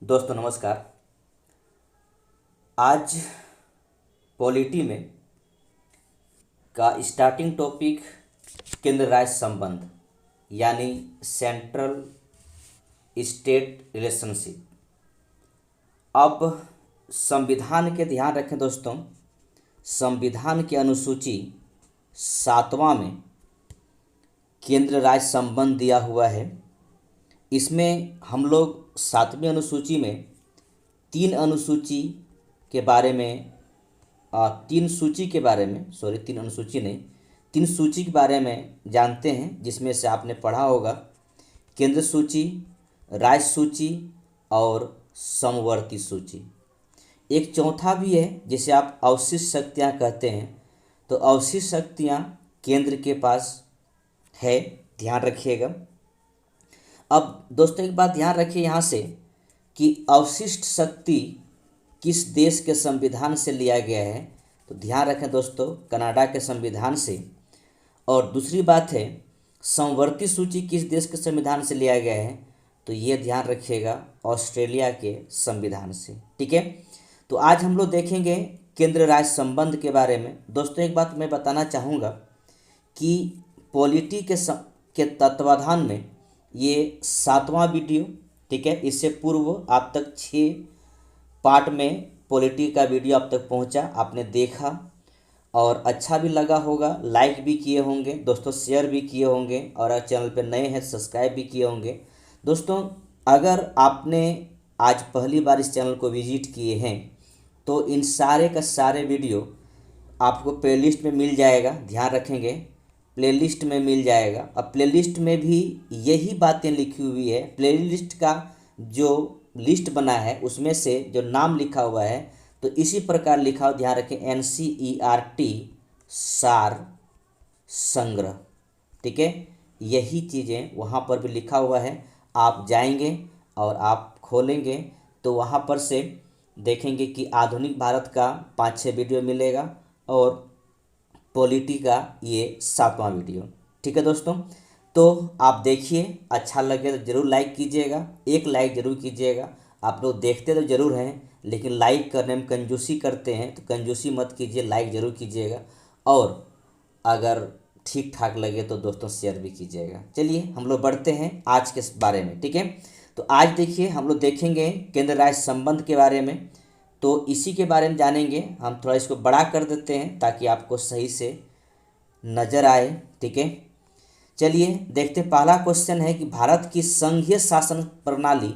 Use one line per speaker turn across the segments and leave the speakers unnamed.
दोस्तों नमस्कार। आज पॉलिटी में का स्टार्टिंग टॉपिक केंद्र राज्य संबंध यानी सेंट्रल स्टेट रिलेशनशिप। अब संविधान के ध्यान रखें दोस्तों, संविधान की अनुसूची 7वां में केंद्र राज्य संबंध दिया हुआ है। इसमें हम लोग 7वीं अनुसूची में तीन अनुसूची के बारे में तीन सूची के बारे में तीन अनुसूची नहीं, तीन सूची के बारे में जानते हैं, जिसमें से आपने पढ़ा होगा केंद्र सूची, राज्य सूची और समवर्ती सूची। एक चौथा भी है जिसे आप अवशिष्ट शक्तियाँ कहते हैं। तो अवशिष्ट शक्तियाँ केंद्र के पास है, ध्यान रखिएगा। अब दोस्तों एक बात ध्यान रखिए यहाँ से कि अवशिष्ट शक्ति किस देश के संविधान से लिया गया है। तो ध्यान रखें दोस्तों, कनाडा के संविधान से। और दूसरी बात है समवर्ती सूची किस देश के संविधान से लिया गया है, तो ये ध्यान रखिएगा ऑस्ट्रेलिया के संविधान से। ठीक है, तो आज हम लोग देखेंगे केंद्र राज्य संबंध के बारे में। दोस्तों एक बात मैं बताना चाहूँगा कि पॉलिटी के तत्वाधान में ये 7वां वीडियो, ठीक है। इससे पूर्व आप तक 6 पार्ट में पॉलिटी का वीडियो आप तक पहुंचा, आपने देखा और अच्छा भी लगा होगा, लाइक भी किए होंगे दोस्तों, शेयर भी किए होंगे और अगर चैनल पर नए हैं सब्सक्राइब भी किए होंगे। दोस्तों अगर आपने आज पहली बार इस चैनल को विजिट किए हैं तो इन सारे का सारे वीडियो आपको प्लेलिस्ट में मिल जाएगा, ध्यान रखेंगे प्लेलिस्ट में मिल जाएगा। अब प्लेलिस्ट में भी यही बातें लिखी हुई है। प्लेलिस्ट का जो लिस्ट बना है उसमें से जो नाम लिखा हुआ है तो इसी प्रकार लिखा हुआ, ध्यान रखें NCERT सार संग्रह, ठीक है। यही चीज़ें वहाँ पर भी लिखा हुआ है। आप जाएंगे और आप खोलेंगे तो वहाँ पर से देखेंगे कि आधुनिक भारत का 5-6 वीडियो मिलेगा और पॉलिटी का ये 7वां वीडियो, ठीक है दोस्तों। तो आप देखिए, अच्छा लगे तो ज़रूर लाइक कीजिएगा, एक लाइक ज़रूर कीजिएगा। आप लोग देखते तो ज़रूर हैं लेकिन लाइक करने में कंजूसी करते हैं, तो कंजूसी मत कीजिए, लाइक ज़रूर कीजिएगा और अगर ठीक ठाक लगे तो दोस्तों शेयर भी कीजिएगा। चलिए हम लोग बढ़ते हैं आज के बारे में, ठीक है। तो आज देखिए हम लोग देखेंगे केंद्र राज्य संबंध के बारे में, तो इसी के बारे में जानेंगे। हम थोड़ा इसको बड़ा कर देते हैं ताकि आपको सही से नज़र आए, ठीक है। चलिए देखते, पहला क्वेश्चन है कि भारत की संघीय शासन प्रणाली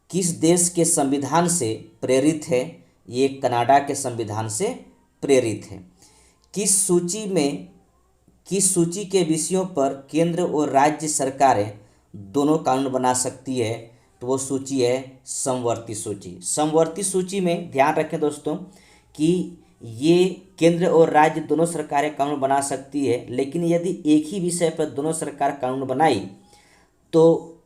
किस देश के संविधान से प्रेरित है। ये कनाडा के संविधान से प्रेरित है। किस सूची के विषयों पर केंद्र और राज्य सरकारें दोनों कानून बना सकती है, तो वो सूची है समवर्ती सूची। समवर्ती सूची में ध्यान रखें दोस्तों कि ये केंद्र और राज्य दोनों सरकारें कानून बना सकती है, लेकिन यदि एक ही विषय पर दोनों सरकार कानून बनाई तो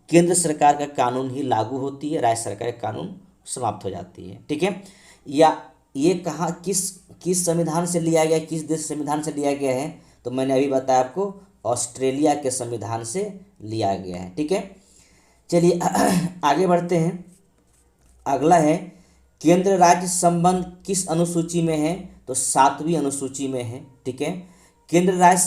केंद्र सरकार का कानून ही लागू होती है, राज्य सरकार का कानून समाप्त हो जाती है, ठीक है। या ये कहाँ किस संविधान से लिया गया, किस देश संविधान से लिया गया है, तो मैंने अभी बताया आपको ऑस्ट्रेलिया के संविधान से लिया गया है, ठीक है। चलिए आगे बढ़ते हैं। अगला है केंद्र राज्य संबंध किस अनुसूची में है, तो 7वीं अनुसूची में है, ठीक है। केंद्र राज्य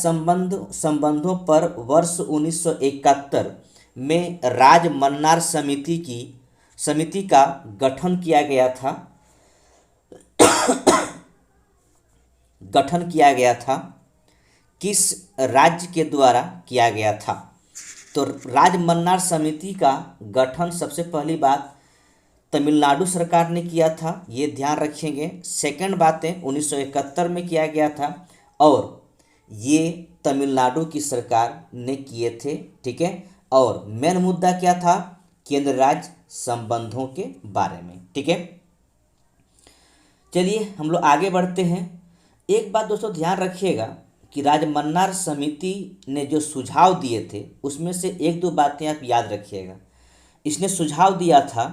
संबंधों पर वर्ष 1971 में राज्य मन्नार समिति का गठन किया गया था किस राज्य के द्वारा किया गया था। तो राज्य मन्नार समिति का गठन सबसे पहली बात तमिलनाडु सरकार ने किया था, ये ध्यान रखेंगे। सेकंड बात है 1971 में किया गया था और ये तमिलनाडु की सरकार ने किए थे, ठीक है। और मेन मुद्दा क्या था, केंद्र राज्य संबंधों के बारे में, ठीक है। चलिए हम लोग आगे बढ़ते हैं। एक बात दोस्तों ध्यान रखिएगा कि राज्य मन्नार समिति ने जो सुझाव दिए थे उसमें से 1-2 बातें आप याद रखिएगा। इसने सुझाव दिया था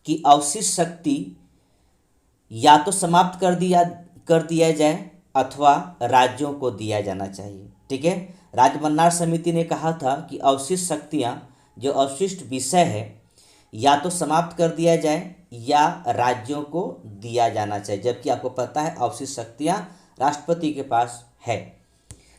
कि अवशिष्ट शक्ति या तो समाप्त कर दिया जाए अथवा राज्यों को दिया जाना चाहिए, ठीक है। राज्य मन्नार समिति ने कहा था कि अवशिष्ट शक्तियाँ, जो अवशिष्ट विषय है, या तो समाप्त कर दिया जाए या राज्यों को दिया जाना चाहिए, जबकि आपको पता है अवशिष्ट शक्तियां राष्ट्रपति के पास है।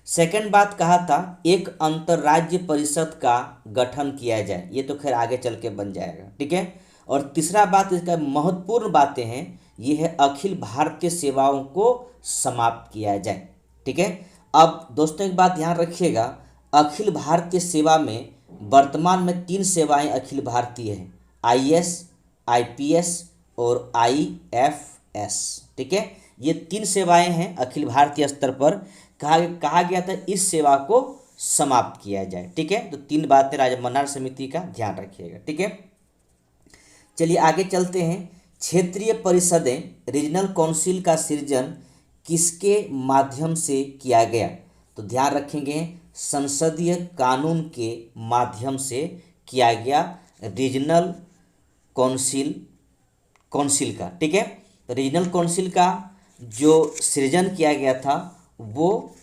सेकंड बात कहा था एक अंतर्राज्य परिषद का गठन किया जाए, ये तो खैर आगे चल के बन जाएगा, ठीक है। और तीसरा बात इसका महत्वपूर्ण बातें हैं, ये है अखिल भारतीय सेवाओं को समाप्त किया जाए, ठीक है। अब दोस्तों एक बात ध्यान रखिएगा, अखिल भारतीय सेवा में वर्तमान में 3 सेवाएं अखिल भारतीय हैं, आईएएस, आईपीएस और आईएफएस, ठीक है। ये 3 सेवाएं हैं अखिल भारतीय स्तर पर, कहा गया था इस सेवा को समाप्त किया जाए, ठीक है। तो 3 बातें राज्य मंडार समिति का ध्यान रखिएगा, ठीक है। चलिए आगे चलते हैं। क्षेत्रीय परिषदें रीजनल काउंसिल का सृजन किसके माध्यम से किया गया? तो ध्यान रखेंगे संसदीय कानून के माध्यम से किया गया रीजनल काउंसिल का, ठीक है। रीजनल काउंसिल का जो सृजन किया गया था वो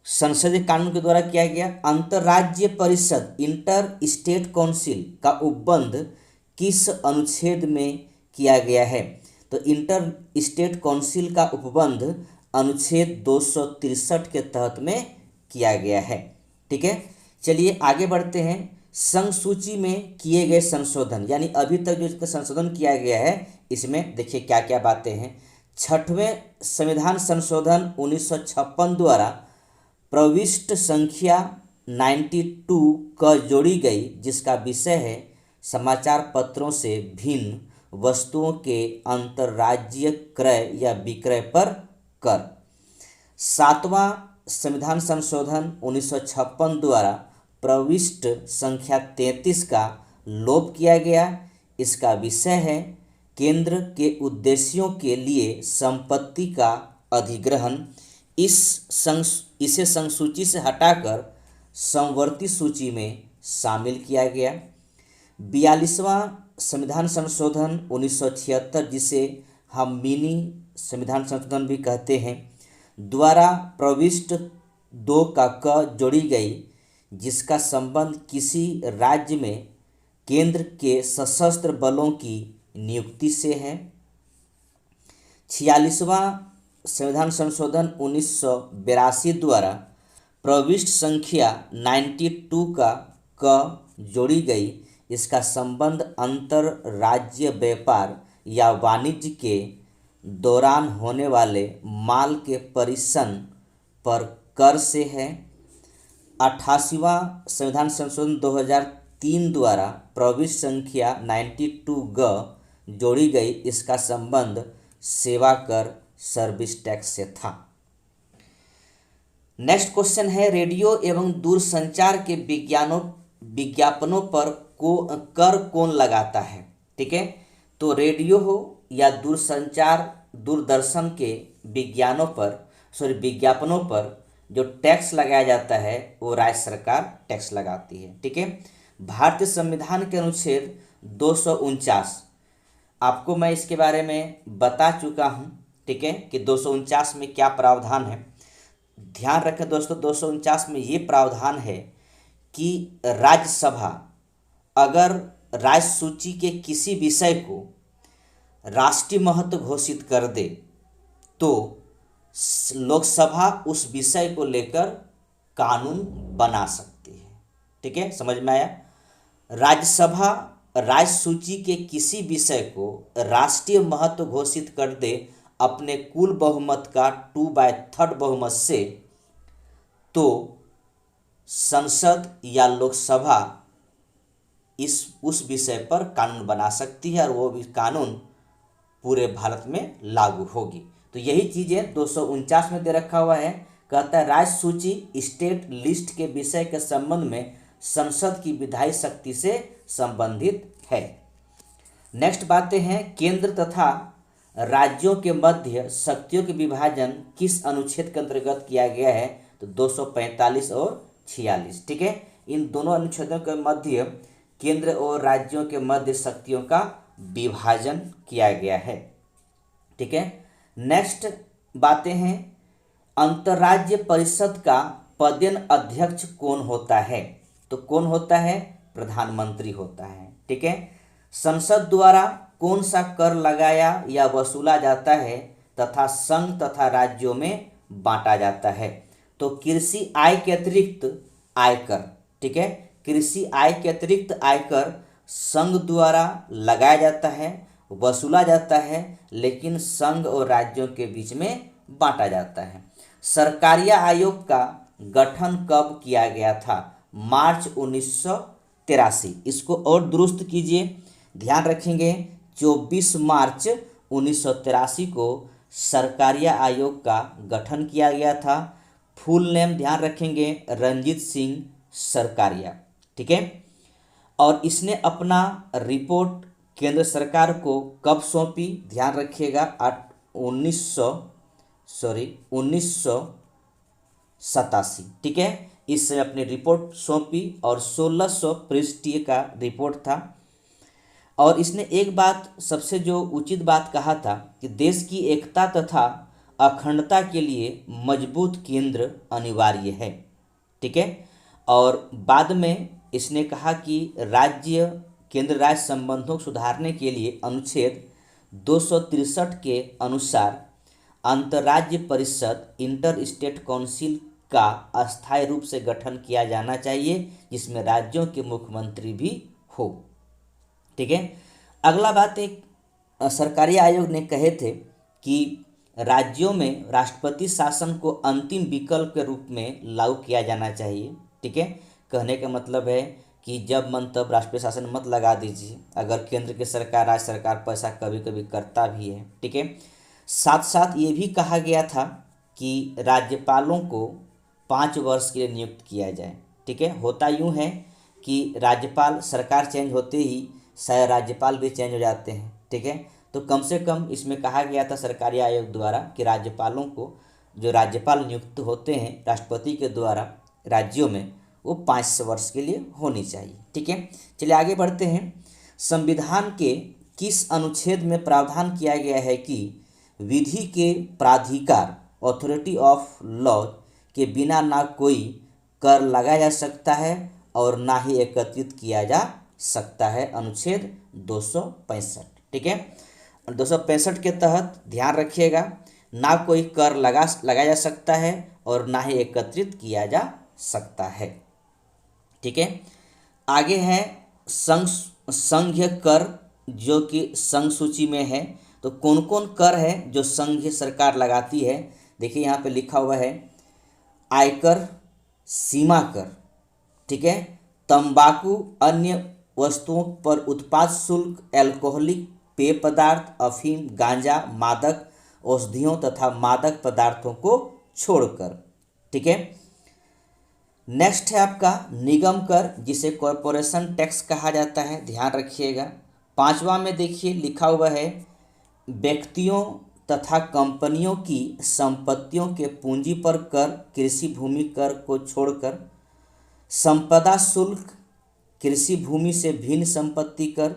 संसदीय कानून के द्वारा किया गया। अंतर्राज्य परिषद इंटर स्टेट काउंसिल का उपबंध किस अनुच्छेद में किया गया है? तो इंटर स्टेट काउंसिल का उपबंध अनुच्छेद 263 के तहत में किया गया है, ठीक है। चलिए आगे बढ़ते हैं। संघ सूची में किए गए संशोधन, यानी अभी तक जो इसका संशोधन किया गया है इसमें देखिए क्या क्या बातें हैं। 6वें संविधान संशोधन 1956 द्वारा प्रविष्ट संख्या 92 क जोड़ी गई, जिसका विषय है समाचार पत्रों से भिन्न वस्तुओं के अंतर्राज्यीय क्रय या विक्रय पर कर। 7वां संविधान संशोधन 1956 द्वारा प्रविष्ट संख्या 33 का लोप किया गया, इसका विषय है केंद्र के उद्देश्यों के लिए संपत्ति का अधिग्रहण। इसे संघ सूची से हटाकर समवर्ती सूची में शामिल किया गया। 42वां संविधान संशोधन 1976, जिसे हम मिनी संविधान संशोधन भी कहते हैं, द्वारा प्रविष्ट 2 का क जोड़ी गई, जिसका संबंध किसी राज्य में केंद्र के सशस्त्र बलों की नियुक्ति से है। 46वां संविधान संशोधन 1982 द्वारा प्रविष्ट संख्या 92 का क जोड़ी गई, इसका संबंध अंतरराज्य व्यापार या वाणिज्य के दौरान होने वाले माल के परिवहन पर कर से है। 88वां संविधान संशोधन 2003 द्वारा प्रविष्ट संख्या 92 ग जोड़ी गई, इसका संबंध सेवा कर सर्विस टैक्स से था। नेक्स्ट क्वेश्चन है रेडियो एवं दूरसंचार के विज्ञापनों पर कर कौन लगाता है? ठीक है, तो रेडियो हो या दूरसंचार दूरदर्शन के विज्ञापनों पर जो टैक्स लगाया जाता है वो राज्य सरकार टैक्स लगाती है। ठीक है, भारतीय संविधान के अनुच्छेद 249 आपको मैं इसके बारे में बता चुका हूँ। ठीक है, कि 249 में क्या प्रावधान है। ध्यान रखें दोस्तों, 249 में ये प्रावधान है कि राज्यसभा अगर राज्य सूची के किसी विषय को राष्ट्रीय महत्व घोषित कर दे तो लोकसभा उस विषय को लेकर कानून बना सकती है। ठीक है, समझ में आया। राज्यसभा राज्य सूची के किसी विषय को राष्ट्रीय महत्व घोषित कर दे अपने कुल बहुमत का 2/3 बहुमत से, तो संसद या लोकसभा उस विषय पर कानून बना सकती है और वो भी कानून पूरे भारत में लागू होगी। तो यही चीज़ें 249 में दे रखा हुआ है। कहता है राज्य सूची स्टेट लिस्ट के विषय के संबंध में संसद की विधायी शक्ति से संबंधित है। नेक्स्ट बातें हैं केंद्र तथा राज्यों के मध्य शक्तियों के विभाजन किस अनुच्छेद के अंतर्गत किया गया है? तो 245 और 46। ठीक है, इन दोनों अनुच्छेदों के मध्य केंद्र और राज्यों के मध्य शक्तियों का विभाजन किया गया है। ठीक है, नेक्स्ट बातें हैं अंतर्राज्य परिषद का पदेन अध्यक्ष कौन होता है? तो कौन होता है? प्रधानमंत्री होता है। ठीक है, संसद द्वारा कौन सा कर लगाया या वसूला जाता है तथा संघ तथा राज्यों में बांटा जाता है। तो कृषि आय के अतिरिक्त आयकर, ठीक है, कृषि आय के अतिरिक्त आयकर संघ द्वारा लगाया जाता है, वसूला जाता है, लेकिन संघ और राज्यों के बीच में बांटा जाता है। सरकारिया आयोग का गठन कब किया गया था? मार्च 1983। इसको और दुरुस्त कीजिए, ध्यान रखेंगे 24 मार्च 1983 को सरकारिया आयोग का गठन किया गया था। फुल नेम ध्यान रखेंगे रंजीत सिंह सरकारिया, ठीक है। और इसने अपना रिपोर्ट केंद्र सरकार को कब सौंपी? ध्यान रखिएगा 1987, ठीक है। इसने अपनी रिपोर्ट सौंपी और 1600 पृष्ठीय का रिपोर्ट था। और इसने एक बात, सबसे जो उचित बात कहा था कि देश की एकता तथा अखंडता के लिए मजबूत केंद्र अनिवार्य है, ठीक है। और बाद में इसने कहा कि राज्य केंद्र राज्य संबंधों को सुधारने के लिए अनुच्छेद 263 के अनुसार अंतर्राज्य परिषद इंटर स्टेट काउंसिल का अस्थायी रूप से गठन किया जाना चाहिए, जिसमें राज्यों के मुख्यमंत्री भी हो, ठीक है। अगला बात, एक सरकारी आयोग ने कहे थे कि राज्यों में राष्ट्रपति शासन को अंतिम विकल्प के रूप में लागू किया जाना चाहिए, ठीक है। कहने का मतलब है कि जब मन तब राष्ट्रीय शासन मत लगा दीजिए, अगर केंद्र की सरकार राज्य सरकार पैसा कभी कभी करता भी है, ठीक है। साथ साथ ये भी कहा गया था कि राज्यपालों को 5 वर्ष के लिए नियुक्त किया जाए, ठीक है। होता यूँ है कि राज्यपाल, सरकार चेंज होते ही शायद राज्यपाल भी चेंज हो जाते हैं, ठीक है। तो कम से कम इसमें कहा गया था सरकारी आयोग द्वारा कि राज्यपालों को, जो राज्यपाल नियुक्त होते हैं राष्ट्रपति के द्वारा राज्यों में, वो 5 वर्ष के लिए होनी चाहिए, ठीक है। चलिए आगे बढ़ते हैं। संविधान के किस अनुच्छेद में प्रावधान किया गया है कि विधि के प्राधिकार अथॉरिटी ऑफ लॉ के बिना ना कोई कर लगाया जा सकता है और ना ही एकत्रित किया जा सकता है? अनुच्छेद 265, ठीक है। 265 के तहत ध्यान रखिएगा, ना कोई कर लगाया जा सकता है और ना ही एकत्रित किया जा सकता है, ठीक है। आगे है संघीय कर, जो कि संघ सूची में है। तो कौन कौन कर है जो संघीय सरकार लगाती है? देखिए यहाँ पे लिखा हुआ है आयकर, सीमा कर, ठीक है, तंबाकू, अन्य वस्तुओं पर उत्पाद शुल्क, अल्कोहलिक पेय पदार्थ, अफीम, गांजा, मादक औषधियों तथा मादक पदार्थों को छोड़कर, ठीक है। नेक्स्ट है आपका निगम कर, जिसे कॉरपोरेशन टैक्स कहा जाता है, ध्यान रखिएगा। 5वां में देखिए लिखा हुआ है व्यक्तियों तथा कंपनियों की संपत्तियों के पूंजी पर कर, कृषि भूमि कर को छोड़कर, संपदा शुल्क, कृषि भूमि से भिन्न संपत्ति कर,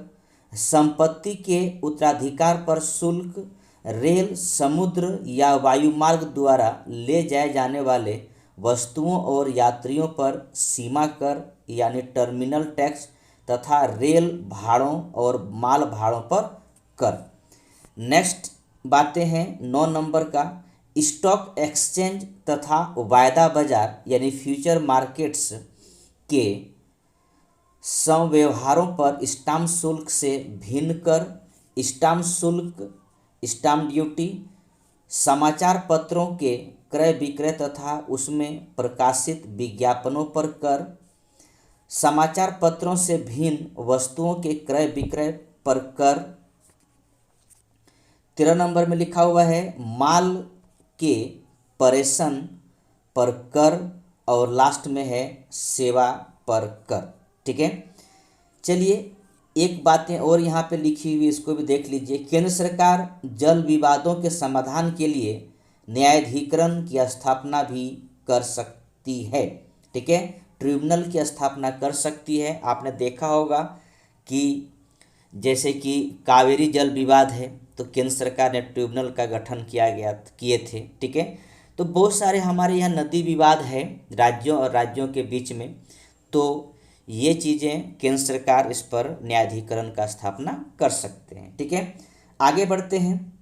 संपत्ति के उत्तराधिकार पर शुल्क, रेल, समुद्र या वायुमार्ग द्वारा ले जाए जाने वाले वस्तुओं और यात्रियों पर सीमा कर यानी टर्मिनल टैक्स तथा रेल भाड़ों और माल भाड़ों पर कर। नेक्स्ट बातें हैं 9 नंबर का, स्टॉक एक्सचेंज तथा वायदा बाजार यानी फ्यूचर मार्केट्स के संव्यवहारों पर स्टाम्प शुल्क से भिन्न कर, स्टाम्प शुल्क, स्टाम्प ड्यूटी, समाचार पत्रों के क्रय विक्रय तथा उसमें प्रकाशित विज्ञापनों पर कर, समाचार पत्रों से भिन्न वस्तुओं के क्रय विक्रय पर कर। 13 नंबर में लिखा हुआ है माल के प्रेषण पर कर और लास्ट में है सेवा पर कर, ठीक है। चलिए एक बातें और यहाँ पे लिखी हुई, इसको भी देख लीजिए। केंद्र सरकार जल विवादों के समाधान के लिए न्यायाधिकरण की स्थापना भी कर सकती है, ठीक है, ट्रिब्यूनल की स्थापना कर सकती है। आपने देखा होगा कि जैसे कि कावेरी जल विवाद है तो केंद्र सरकार ने ट्रिब्यूनल का गठन किए थे, ठीक है। तो बहुत सारे हमारे यहाँ नदी विवाद है राज्यों और राज्यों के बीच में, तो ये चीज़ें केंद्र सरकार इस पर न्यायाधिकरण का स्थापना कर सकते हैं। ठीक है, आगे बढ़ते हैं।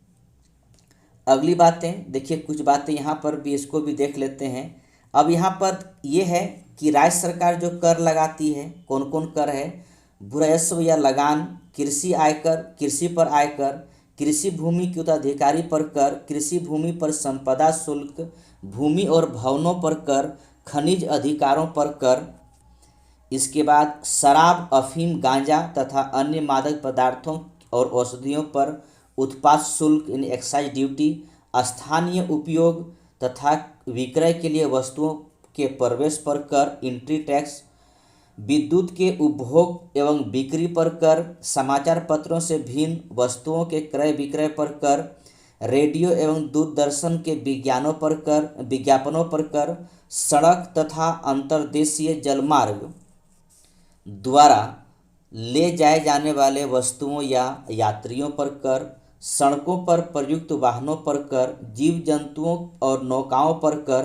अगली बातें देखिए, कुछ बातें यहाँ पर भी इसको भी देख लेते हैं। अब यहाँ पर ये है कि राज्य सरकार जो कर लगाती है, कौन कौन कर है, भूराजस्व या लगान, कृषि आयकर, कृषि पर आयकर, कृषि भूमि के उत्तराधिकारी पर कर, कृषि भूमि पर संपदा शुल्क, भूमि और भवनों पर कर, खनिज अधिकारों पर कर, इसके बाद शराब, अफीम, गांजा तथा अन्य मादक पदार्थों और औषधियों पर उत्पाद शुल्क यानी एक्साइज ड्यूटी, स्थानीय उपयोग तथा विक्रय के लिए वस्तुओं के प्रवेश पर कर, एंट्री टैक्स, विद्युत के उपभोग एवं बिक्री पर कर, समाचार पत्रों से भिन्न वस्तुओं के क्रय विक्रय पर कर, रेडियो एवं दूरदर्शन के विज्ञापनों पर कर, सड़क तथा अंतर्देशीय जलमार्ग द्वारा ले जाए जाने वाले वस्तुओं या यात्रियों पर कर, सड़कों पर प्रयुक्त वाहनों पर कर, जीव जंतुओं और नौकाओं पर कर,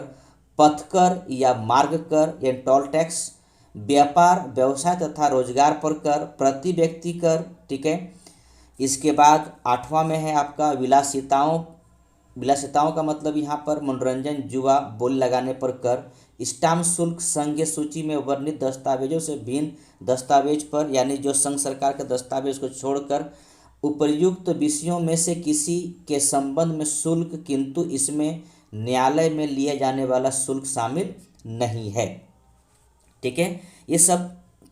पथकर या मार्ग कर या टोल टैक्स, व्यापार व्यवसाय तथा रोजगार पर कर, प्रति व्यक्ति कर। ठीक है, इसके बाद 8वां में है आपका विलासिताओं का मतलब यहाँ पर मनोरंजन, जुआ, बोली लगाने पर कर, स्टाम्प शुल्क, संघीय सूची में वर्णित दस्तावेजों से भिन्न दस्तावेज पर, यानी जो संघ सरकार के दस्तावेज को छोड़कर उपर्युक्त विषयों में से किसी के संबंध में शुल्क, किंतु इसमें न्यायालय में लिए जाने वाला शुल्क शामिल नहीं है। ठीक है, ये सब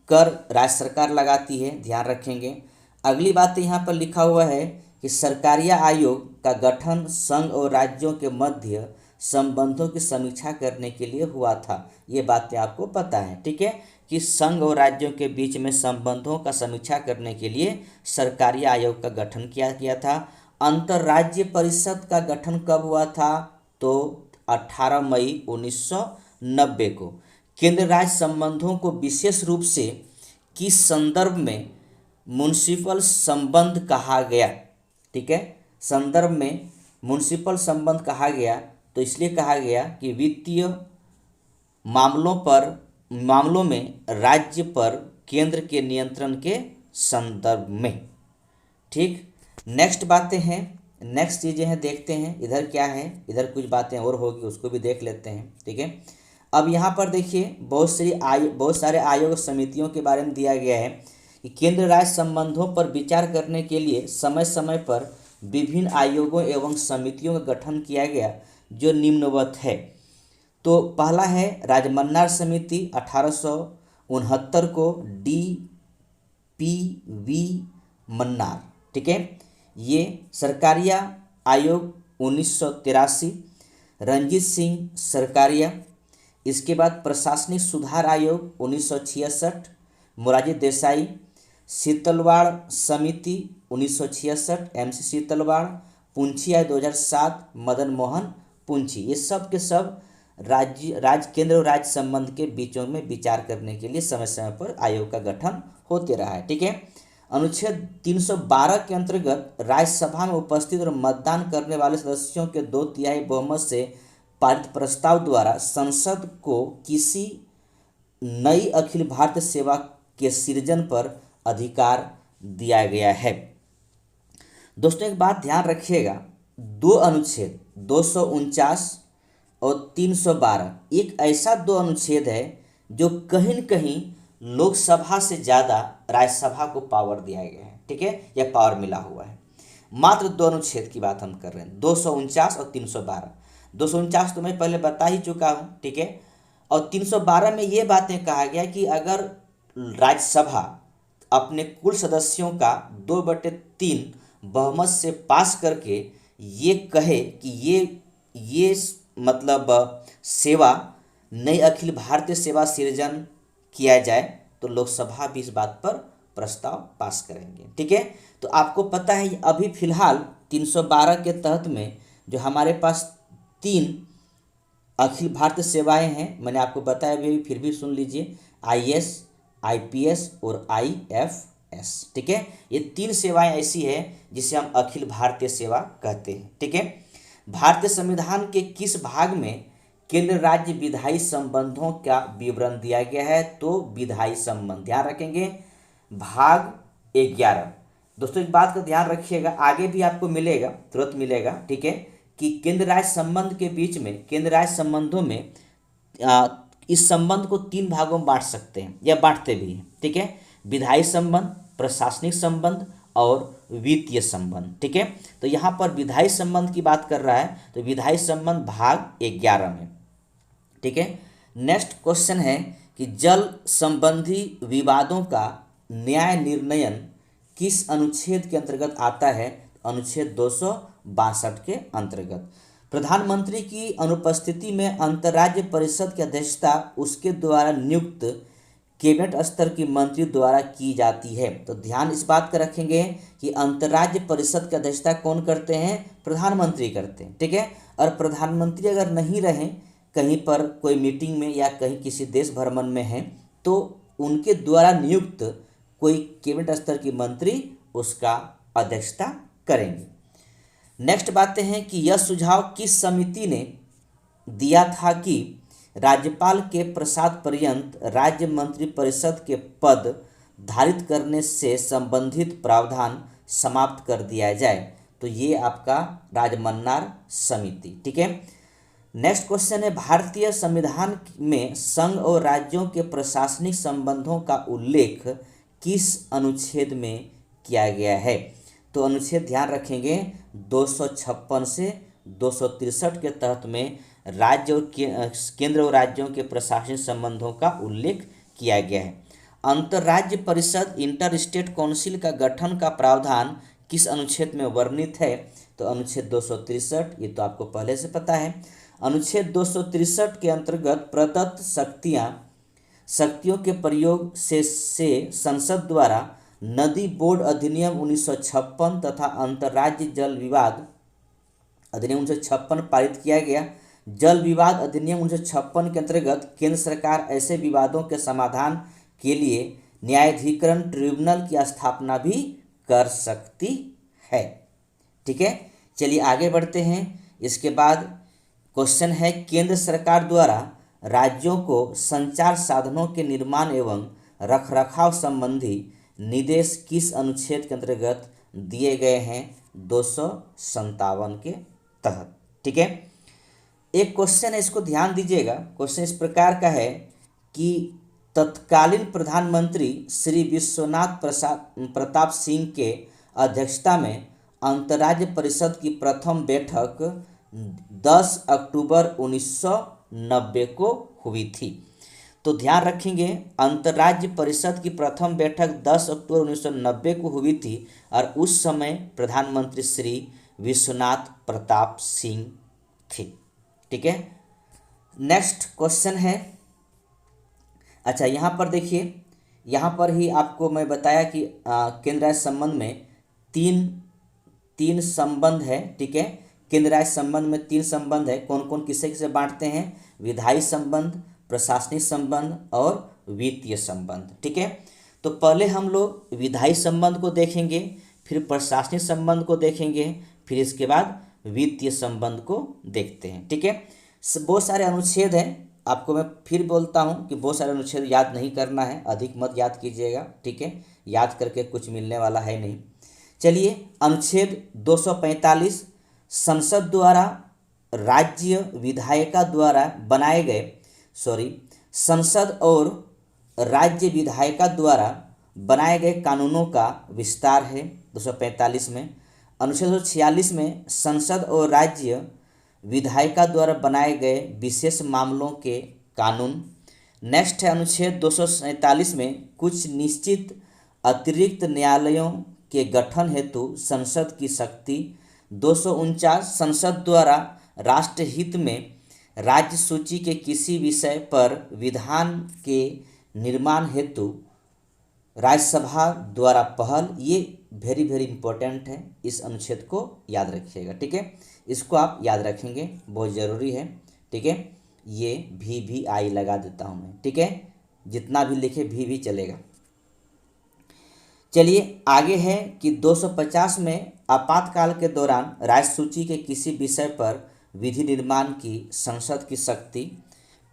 कर राज्य सरकार लगाती है, ध्यान रखेंगे। अगली बात यहाँ पर लिखा हुआ है कि सरकारीय आयोग का गठन संघ और राज्यों के मध्य संबंधों की समीक्षा करने के लिए हुआ था। ये बातें आपको पता है। ठीक है, कि संघ और राज्यों के बीच में संबंधों का समीक्षा करने के लिए सरकारीय आयोग का गठन किया गया था। अंतर्राज्य परिषद का गठन कब हुआ था? तो 18 मई 1990 को। केंद्र राज्य संबंधों को विशेष रूप से किस संदर्भ में म्युनिसिपल संबंध कहा गया? ठीक है, संदर्भ में म्युनिसिपल संबंध कहा गया तो इसलिए कहा गया कि वित्तीय मामलों में राज्य पर केंद्र के नियंत्रण के संदर्भ में। ठीक, नेक्स्ट बातें हैं, नेक्स्ट चीज़ें हैं, देखते हैं इधर क्या है। इधर कुछ बातें और होगी, उसको भी देख लेते हैं। ठीक है, अब यहाँ पर देखिए बहुत सारे आयोग समितियों के बारे में दिया गया है कि केंद्र राज्य संबंधों पर विचार करने के लिए समय समय पर विभिन्न आयोगों एवं समितियों का गठन किया गया जो निम्नवत है। तो पहला है राजमन्नार समिति 1869 को, DPV मन्नार। ठीक है, ये सरकारिया आयोग 1983, रंजीत सिंह सरकारिया। इसके बाद प्रशासनिक सुधार आयोग 1966, मोरारजी देसाई। शीतलवाड़ समिति 1966, MC शीतलवाड़। पुंछी आयोग 2007, मदन मोहन पुंछी। ये सब के सब केंद्र और राज्य संबंध के बीचों में विचार करने के लिए समय समय पर आयोग का गठन होते रहा है। ठीक है, अनुच्छेद 312 के अंतर्गत राज्यसभा में उपस्थित और मतदान करने वाले सदस्यों के 2/3 बहुमत से पारित प्रस्ताव द्वारा संसद को किसी नई अखिल भारतीय सेवा के सृजन पर अधिकार दिया गया है। दोस्तों एक बात ध्यान रखिएगा, दो अनुच्छेद 249 और 312 एक ऐसा दो अनुच्छेद है जो कहीं न कहीं लोकसभा से ज़्यादा राज्यसभा को पावर दिया गया है। ठीक है, यह पावर मिला हुआ है। मात्र दो अनुच्छेद की बात हम कर रहे हैं, 249 और 312। 249 तो मैं पहले बता ही चुका हूँ। ठीक है, और 312 में ये बातें कहा गया कि अगर राज्यसभा अपने कुल सदस्यों का 2/3 बहुमत से पास करके ये कहे कि ये मतलब सेवा नई अखिल भारतीय सेवा सृजन किया जाए तो लोकसभा भी इस बात पर प्रस्ताव पास करेंगे। ठीक है, तो आपको पता है अभी फिलहाल 312 के तहत में जो हमारे पास 3 अखिल भारतीय सेवाएं हैं, मैंने आपको बताया भी, फिर भी सुन लीजिए, IAS, IPS और IFS। ठीक है, ये 3 सेवाएं ऐसी है जिसे हम अखिल भारतीय सेवा कहते हैं। ठीक है, भारतीय संविधान के किस भाग में केंद्र राज्य विधायी संबंधों का विवरण दिया गया है। तो विधायी संबंध ध्यान रखेंगे, भाग 11। दोस्तों एक बात का ध्यान रखिएगा, आगे भी आपको मिलेगा, तुरंत मिलेगा, ठीक है, कि केंद्र राज्य संबंध के बीच में, केंद्र राज्य संबंधों में इस संबंध को 3 भागों में बांट सकते हैं या बांटते भी हैं, ठीक है। विधायी संबंध, प्रशासनिक संबंध और वित्तीय संबंध, ठीक है। तो यहाँ पर विधायी संबंध की बात कर रहा है, तो विधायी संबंध भाग 11 में, ठीक है। नेक्स्ट क्वेश्चन है कि जल संबंधी विवादों का न्याय निर्णयन किस अनुच्छेद के अंतर्गत आता है? अनुच्छेद 262 के अंतर्गत। प्रधानमंत्री की अनुपस्थिति में अंतर्राज्य परिषद की अध्यक्षता उसके द्वारा नियुक्त कैबिनेट स्तर की मंत्री द्वारा की जाती है। तो ध्यान इस बात का रखेंगे कि अंतर्राज्य परिषद की अध्यक्षता कौन करते हैं? प्रधानमंत्री करते हैं, ठीक है। और प्रधानमंत्री अगर नहीं रहें, कहीं पर कोई मीटिंग में या कहीं किसी देश भ्रमण में हैं, तो उनके द्वारा नियुक्त कोई कैबिनेट स्तर की मंत्री उसका अध्यक्षता करेंगे। नेक्स्ट बातें हैं कि यह सुझाव किस समिति ने दिया था कि राज्यपाल के प्रसाद पर्यंत राज्य मंत्री परिषद के पद धारित करने से संबंधित प्रावधान समाप्त कर दिया जाए? तो ये आपका राजमन्नार समिति, ठीक है। नेक्स्ट क्वेश्चन है भारतीय संविधान में संघ और राज्यों के प्रशासनिक संबंधों का उल्लेख किस अनुच्छेद में किया गया है? तो अनुच्छेद ध्यान रखेंगे 256 से 263 के तहत में राज्य और केंद्र और राज्यों के प्रशासनिक संबंधों का उल्लेख किया गया है। अंतर्राज्य परिषद इंटर स्टेट काउंसिल का गठन का प्रावधान किस अनुच्छेद में वर्णित है? तो अनुच्छेद 263, ये तो आपको पहले से पता है। अनुच्छेद 263 के अंतर्गत प्रदत्त शक्तियों के प्रयोग से संसद द्वारा नदी बोर्ड अधिनियम 1956 तथा अंतर्राज्य जल विवाद अधिनियम 1956 पारित किया गया। जल विवाद अधिनियम 1956 के अंतर्गत केंद्र सरकार ऐसे विवादों के समाधान के लिए न्यायाधिकरण ट्रिब्यूनल की स्थापना भी कर सकती है, ठीक है। चलिए आगे बढ़ते हैं। इसके बाद क्वेश्चन है केंद्र सरकार द्वारा राज्यों को संचार साधनों के निर्माण एवं रखरखाव संबंधी निर्देश किस अनुच्छेद के अंतर्गत दिए गए हैं? 257 के तहत, ठीक है। एक क्वेश्चन है, इसको ध्यान दीजिएगा। क्वेश्चन इस प्रकार का है कि तत्कालीन प्रधानमंत्री श्री विश्वनाथ प्रताप सिंह के अध्यक्षता में अंतर्राज्य परिषद की प्रथम बैठक 10 अक्टूबर 1990 को हुई थी। तो ध्यान रखेंगे अंतर्राज्य परिषद की प्रथम बैठक 10 अक्टूबर 1990 को हुई थी और उस समय प्रधानमंत्री श्री विश्वनाथ प्रताप सिंह थे, ठीक है। नेक्स्ट क्वेश्चन है, अच्छा यहाँ पर देखिए, यहाँ पर ही आपको मैं बताया कि केंद्र राज्य संबंध में तीन संबंध है, ठीक है। केंद्र राज्य संबंध में 3 संबंध है, कौन कौन किसे किसे बांटते हैं? विधायी संबंध, प्रशासनिक संबंध और वित्तीय संबंध, ठीक है। तो पहले हम लोग विधायी संबंध को देखेंगे, फिर प्रशासनिक संबंध को देखेंगे, फिर इसके बाद वित्तीय संबंध को देखते हैं, ठीक है। बहुत सारे अनुच्छेद हैं, आपको मैं फिर बोलता हूँ कि बहुत सारे अनुच्छेद याद नहीं करना है, अधिक मत याद कीजिएगा, ठीक है। याद करके कुछ मिलने वाला है नहीं। चलिए, अनुच्छेद 245 संसद द्वारा राज्य विधायिका द्वारा बनाए गए संसद और राज्य विधायिका द्वारा बनाए गए कानूनों का विस्तार है 245 में। अनुच्छेद 246 में संसद और राज्य विधायिका द्वारा बनाए गए विशेष मामलों के कानून। नेक्स्ट है अनुच्छेद 247 में कुछ निश्चित अतिरिक्त न्यायालयों के गठन हेतु संसद की शक्ति। 249 संसद द्वारा राष्ट्रहित में राज्य सूची के किसी विषय पर विधान के निर्माण हेतु राज्यसभा द्वारा पहल। ये वेरी इंपॉर्टेंट है, इस अनुच्छेद को याद रखिएगा, ठीक है। इसको आप याद रखेंगे, बहुत ज़रूरी है, ठीक है। ये भी आई लगा देता हूँ मैं, ठीक है। जितना भी लिखे भी चलेगा। चलिए आगे है कि 250 में आपातकाल के दौरान राज्य सूची के किसी विषय पर विधि निर्माण की संसद की शक्ति।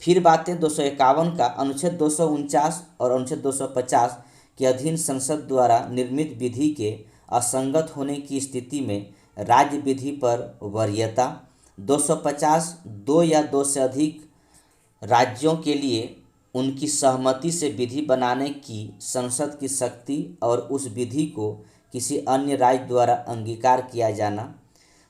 फिर बातें 251 का अनुच्छेद 249 और अनुच्छेद 250 के अधीन संसद द्वारा निर्मित विधि के असंगत होने की स्थिति में राज्य विधि पर वरीयता। 250 दो या दो से अधिक राज्यों के लिए उनकी सहमति से विधि बनाने की संसद की शक्ति और उस विधि को किसी अन्य राज्य द्वारा अंगीकार किया जाना।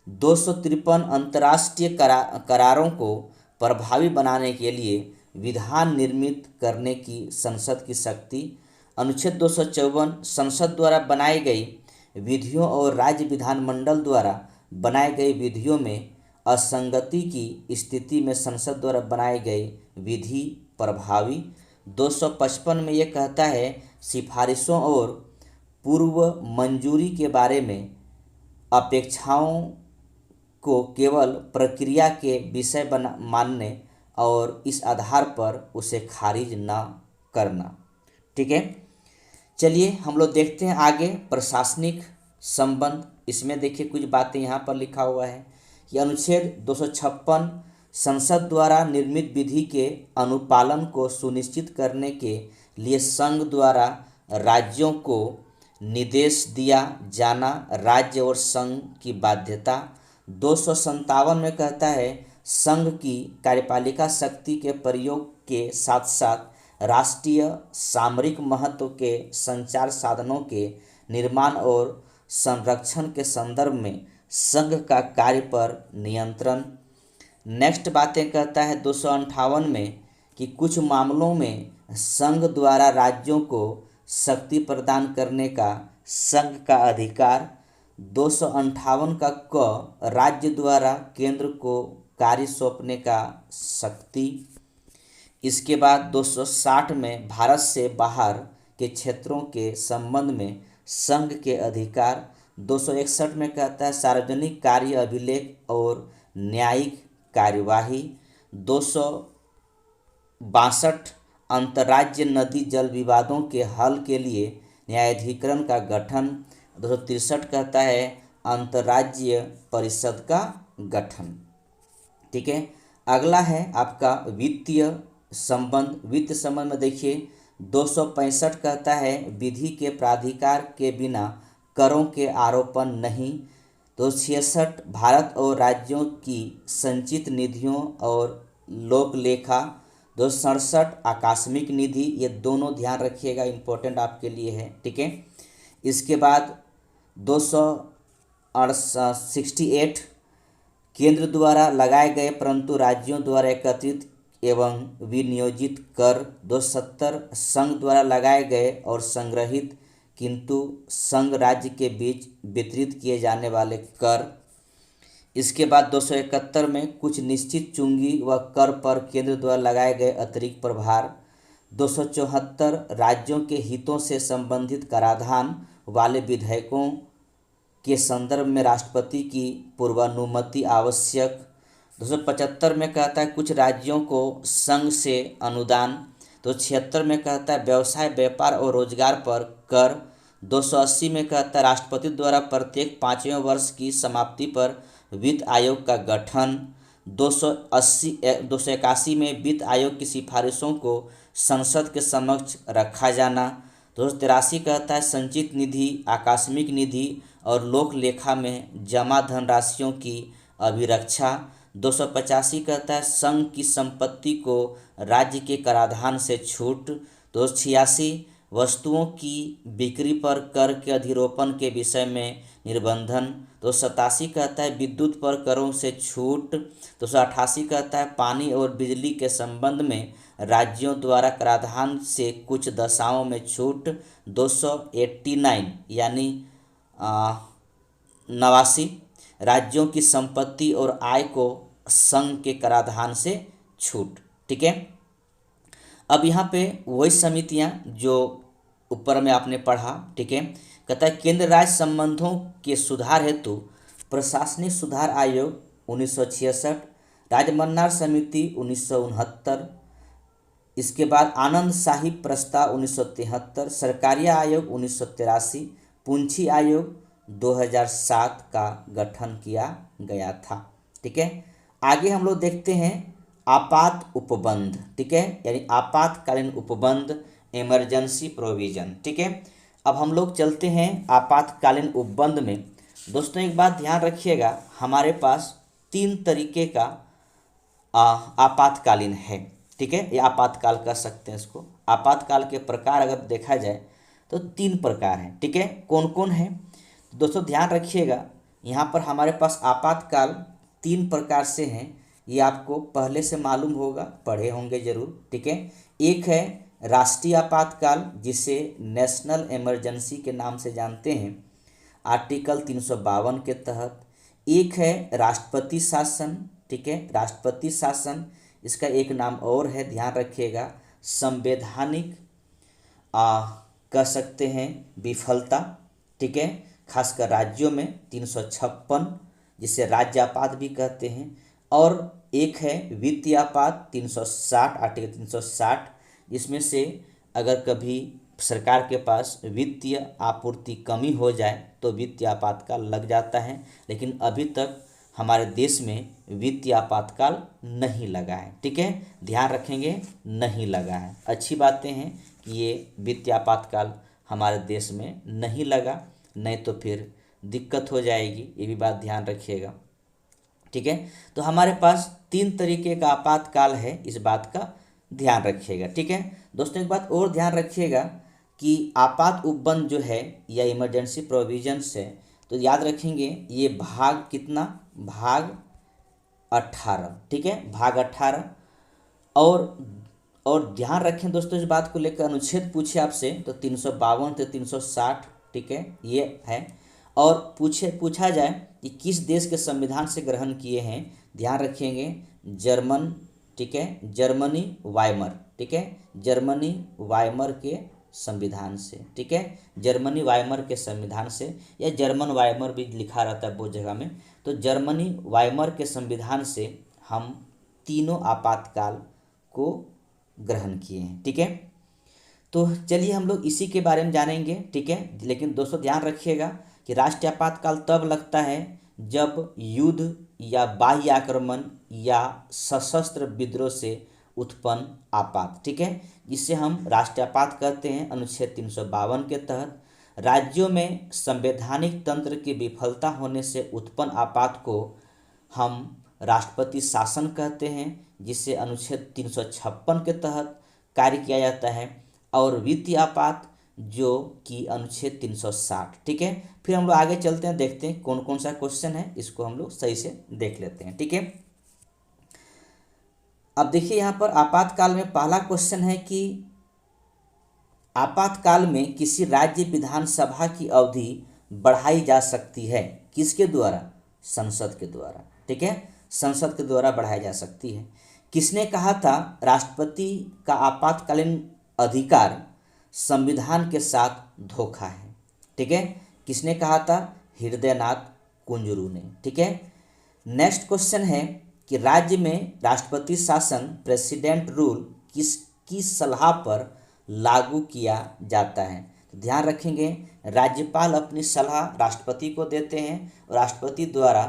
253 अंतर्राष्ट्रीय करारों को प्रभावी बनाने के लिए विधान निर्मित करने की संसद की शक्ति। अनुच्छेद 254 संसद द्वारा बनाई गई विधियों और राज्य विधानमंडल द्वारा बनाई गई विधियों में असंगति की स्थिति में संसद द्वारा बनाई गई विधि प्रभावी। 255 में यह कहता है सिफारिशों और पूर्व मंजूरी के बारे में अपेक्षाओं को केवल प्रक्रिया के विषय मानने और इस आधार पर उसे खारिज न करना। ठीक है, चलिए हम लोग देखते हैं आगे प्रशासनिक संबंध। इसमें देखिए कुछ बातें यहाँ पर लिखा हुआ है कि अनुच्छेद 256 संसद द्वारा निर्मित विधि के अनुपालन को सुनिश्चित करने के लिए संघ द्वारा राज्यों को निर्देश दिया जाना राज्य और संघ की बाध्यता। 257 में कहता है संघ की कार्यपालिका शक्ति के प्रयोग के साथ साथ राष्ट्रीय सामरिक महत्व के संचार साधनों के निर्माण और संरक्षण के संदर्भ में संघ का कार्य पर नियंत्रण। नेक्स्ट बातें कहता है 258 में कि कुछ मामलों में संघ द्वारा राज्यों को शक्ति प्रदान करने का संघ का अधिकार। 258 का क राज्य द्वारा केंद्र को कार्य सौंपने का शक्ति। इसके बाद 260 में भारत से बाहर के क्षेत्रों के संबंध में संघ के अधिकार। 261 में कहता है सार्वजनिक कार्य अभिलेख और न्यायिक कार्यवाही। 262 अंतर्राज्य नदी जल विवादों के हल के लिए न्यायाधिकरण का गठन। 263 कहता है अंतर्राज्यीय परिषद का गठन। ठीक है, अगला है आपका वित्तीय संबंध। वित्त संबंध में देखिए 265 कहता है विधि के प्राधिकार के बिना करों के आरोपण नहीं। 266 भारत और राज्यों की संचित निधियों और लोक लेखा। 267 आकस्मिक निधि, ये दोनों ध्यान रखिएगा, इम्पोर्टेंट आपके लिए है। ठीक है, इसके बाद 268 केंद्र द्वारा लगाए गए परंतु राज्यों द्वारा एकत्रित एवं विनियोजित कर। 270 संघ द्वारा लगाए गए और संग्रहित किंतु संघ राज्य के बीच वितरित किए जाने वाले कर। इसके बाद 271 में कुछ निश्चित चुंगी व कर पर केंद्र द्वारा लगाए गए अतिरिक्त प्रभार। 274 राज्यों के हितों से संबंधित कराधान वाले विधेयकों के संदर्भ में राष्ट्रपति की पूर्वानुमति आवश्यक। 275 में कहता है कुछ राज्यों को संघ से अनुदान। 276 में कहता है व्यवसाय व्यापार और रोजगार पर कर। 280 में कहता है राष्ट्रपति द्वारा प्रत्येक 5वें वर्ष की समाप्ति पर वित्त आयोग का गठन। 281 में वित्त आयोग की सिफारिशों को संसद के समक्ष रखा जाना। 283 कहता है संचित निधि, आकस्मिक निधि और लोक लेखा में जमा धनराशियों की अभिरक्षा। 285 कहता है संघ की संपत्ति को राज्य के कराधान से छूट। 286 वस्तुओं की बिक्री पर कर के अधिरोपण के विषय में निर्बंधन। 287 कहता है विद्युत पर करों से छूट। 288 कहता है पानी और बिजली के संबंध में राज्यों द्वारा कराधान से कुछ दशाओं में छूट। 289 यानी 89 राज्यों की संपत्ति और आय को संघ के कराधान से छूट। ठीक है, अब यहाँ पे वही समितियाँ जो ऊपर में आपने पढ़ा। ठीक है, कहता है केंद्र राज्य संबंधों के सुधार हेतु प्रशासनिक सुधार आयोग 1966, राजमन्नार समिति 1969, इसके बाद आनंद शाही प्रस्ताव 1973, सरकारिया आयोग 1983, पुंछी आयोग 2007 का गठन किया गया था। ठीक है, आगे हम लोग देखते हैं आपात उपबंध, ठीक है, यानी आपातकालीन उपबंध, इमरजेंसी प्रोविजन, ठीक है। अब हम लोग चलते हैं आपातकालीन उपबंध में। दोस्तों एक बात ध्यान रखिएगा, हमारे पास 3 तरीके का आपातकालीन है, ठीक है, ये आपातकाल कह सकते हैं इसको। आपातकाल के प्रकार अगर देखा जाए तो 3 प्रकार हैं, ठीक है। कौन कौन है दोस्तों, ध्यान रखिएगा। यहाँ पर हमारे पास आपातकाल 3 प्रकार से हैं, ये आपको पहले से मालूम होगा, पढ़े होंगे जरूर, ठीक है। एक है राष्ट्रीय आपातकाल, जिसे नेशनल इमरजेंसी के नाम से जानते हैं, आर्टिकल 352 के तहत। एक है राष्ट्रपति शासन, ठीक है, राष्ट्रपति शासन, इसका एक नाम और है, ध्यान रखिएगा, संवैधानिक कह सकते हैं विफलता, ठीक है, खासकर राज्यों में 356, जिसे राज्य आपात भी कहते हैं। और एक है वित्तीय आपात 360, आर्टिकल 360, जिसमें से अगर कभी सरकार के पास वित्तीय आपूर्ति कमी हो जाए तो वित्तीय आपातकाल लग जाता है, लेकिन अभी तक हमारे देश में वित्तीय आपातकाल नहीं लगा है, ठीक है, ध्यान रखेंगे, नहीं लगा है। अच्छी बातें हैं कि ये वित्तीय आपातकाल हमारे देश में नहीं लगा, नहीं तो फिर दिक्कत हो जाएगी, ये भी बात ध्यान रखिएगा, ठीक है। तो हमारे पास 3 तरीके का आपातकाल है, इस बात का ध्यान रखिएगा, ठीक है। दोस्तों एक बात और ध्यान रखिएगा कि आपात उपबंध जो है या इमरजेंसी प्रोविजंस है, तो याद रखेंगे ये भाग कितना, भाग 18, ठीक है, भाग 18। और ध्यान रखें दोस्तों इस बात को लेकर, अनुच्छेद पूछे आपसे तो 352 से 360, ठीक है, ये है। और पूछा जाए कि किस देश के संविधान से ग्रहण किए हैं, ध्यान रखेंगे जर्मन, ठीक है, जर्मनी वाइमर, ठीक है, जर्मनी वाइमर के संविधान से, ठीक है, जर्मनी वाइमर के संविधान से, या जर्मन वाइमर भी लिखा रहता है बहुत जगह में, तो जर्मनी वाइमर के संविधान से हम तीनों आपातकाल को ग्रहण किए हैं, ठीक है। तो चलिए हम लोग इसी के बारे में जानेंगे, ठीक है। लेकिन दोस्तों ध्यान रखिएगा कि राष्ट्रीय आपातकाल तब लगता है जब युद्ध या बाह्य आक्रमण या सशस्त्र विद्रोह से उत्पन्न आपात, ठीक है, जिसे हम राष्ट्रीय आपात कहते हैं अनुच्छेद 352 के तहत। राज्यों में संवैधानिक तंत्र की विफलता होने से उत्पन्न आपात को हम राष्ट्रपति शासन कहते हैं, जिसे अनुच्छेद 356 के तहत कार्य किया जाता है। और वित्तीय आपात जो कि अनुच्छेद 360, ठीक है। फिर हम लोग आगे चलते हैं, देखते हैं कौन कौन सा क्वेश्चन है, इसको हम लोग सही से देख लेते हैं, ठीक है। अब देखिए यहाँ पर आपातकाल में पहला क्वेश्चन है कि आपातकाल में किसी राज्य विधानसभा की अवधि बढ़ाई जा सकती है, किसके द्वारा, संसद के द्वारा, ठीक है, संसद के द्वारा बढ़ाई जा सकती है। किसने कहा था राष्ट्रपति का आपातकालीन अधिकार संविधान के साथ धोखा है, ठीक है, किसने कहा था, हृदयनाथ कुंजरू ने, ठीक है। नेक्स्ट क्वेश्चन है कि राज्य में राष्ट्रपति शासन प्रेसिडेंट रूल किसकी सलाह पर लागू किया जाता है। तो ध्यान रखेंगे राज्यपाल अपनी सलाह राष्ट्रपति को देते हैं और राष्ट्रपति द्वारा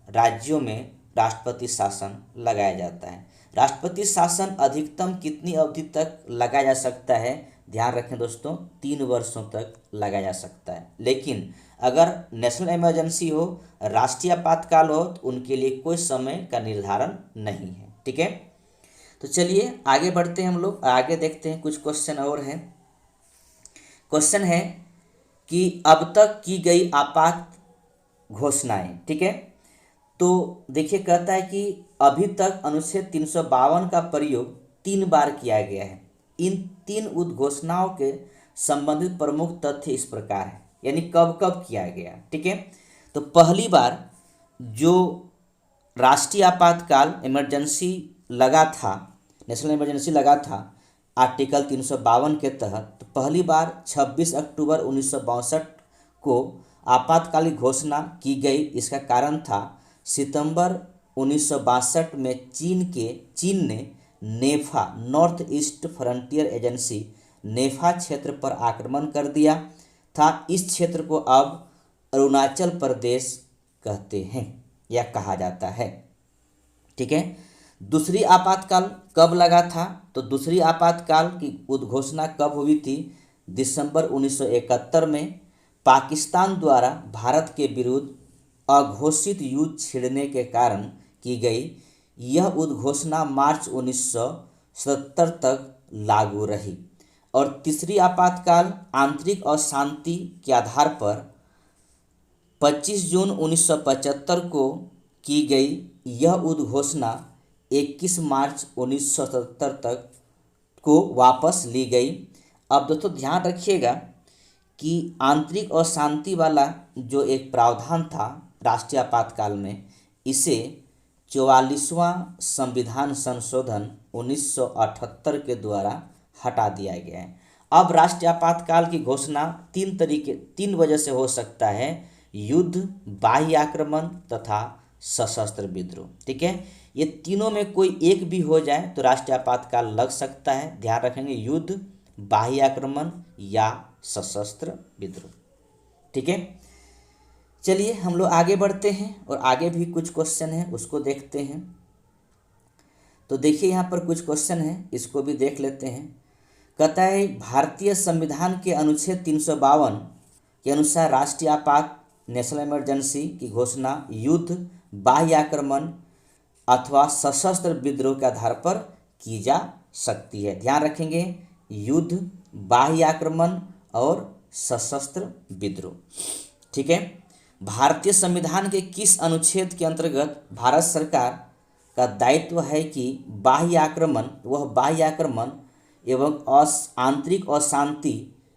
राज्यों में राष्ट्रपति शासन लगाया जाता है। राष्ट्रपति शासन अधिकतम कितनी अवधि तक लगाया जा सकता है, ध्यान रखें दोस्तों 3 वर्षों तक लगाया जा सकता है। लेकिन अगर नेशनल इमरजेंसी हो, राष्ट्रीय आपातकाल हो, तो उनके लिए कोई समय का निर्धारण नहीं है, ठीक है। तो चलिए आगे बढ़ते हैं, हम लोग आगे देखते हैं, कुछ क्वेश्चन और हैं। क्वेश्चन है कि अब तक की गई आपात घोषणाएं, ठीक है। तो देखिए कहता है कि अभी तक अनुच्छेद 352 का प्रयोग 3 बार किया गया है। इन 3 उद्घोषणाओं के संबंधित प्रमुख तथ्य इस प्रकार है, यानी कब कब किया गया, ठीक है। तो पहली बार जो राष्ट्रीय आपातकाल इमरजेंसी लगा था, नेशनल इमरजेंसी लगा था आर्टिकल 352 के तहत, तो पहली बार 26 अक्टूबर 1962 को आपातकालीन घोषणा की गई। इसका कारण था सितंबर 1962 में चीन ने नेफा, नॉर्थ ईस्ट फ्रंटियर एजेंसी नेफा क्षेत्र पर आक्रमण कर दिया था। इस क्षेत्र को अब अरुणाचल प्रदेश कहते हैं या कहा जाता है। ठीक है। दूसरी आपातकाल कब लगा था? तो दूसरी आपातकाल की उद्घोषणा कब हुई थी? दिसंबर 1971 में पाकिस्तान द्वारा भारत के विरुद्ध अघोषित युद्ध छिड़ने के कारण की गई। यह उद्घोषणा मार्च 1977 तक लागू रही। और तीसरी आपातकाल आंतरिक अशांति के आधार पर 25 जून 1975 को की गई। यह उद्घोषणा 21 मार्च 1977 तक को वापस ली गई। अब दोस्तों ध्यान रखिएगा कि आंतरिक अशांति वाला जो एक प्रावधान था राष्ट्रीय आपातकाल में, इसे 44वां संविधान संशोधन 1978 के द्वारा हटा दिया गया है। अब राष्ट्रीय आपातकाल की घोषणा तीन वजह से हो सकता है: युद्ध, बाह्य आक्रमण तथा सशस्त्र विद्रोह। ठीक है, ये तीनों में कोई एक भी हो जाए तो राष्ट्रीय आपातकाल लग सकता है। ध्यान रखेंगे, युद्ध, बाह्य आक्रमण या सशस्त्र विद्रोह। ठीक है, चलिए हम लोग आगे बढ़ते हैं और आगे भी कुछ क्वेश्चन हैं उसको देखते हैं। तो देखिए यहाँ पर कुछ क्वेश्चन हैं, इसको भी देख लेते हैं। कहता है भारतीय संविधान के अनुच्छेद 352 के अनुसार राष्ट्रीय आपात नेशनल इमरजेंसी की घोषणा युद्ध, बाह्य आक्रमण अथवा सशस्त्र विद्रोह के आधार पर की जा सकती है। ध्यान रखेंगे, युद्ध, बाह्य आक्रमण और सशस्त्र विद्रोह। ठीक है, भारतीय संविधान के किस अनुच्छेद के अंतर्गत भारत सरकार का दायित्व है कि बाह्य आक्रमण एवं आंतरिक अशांति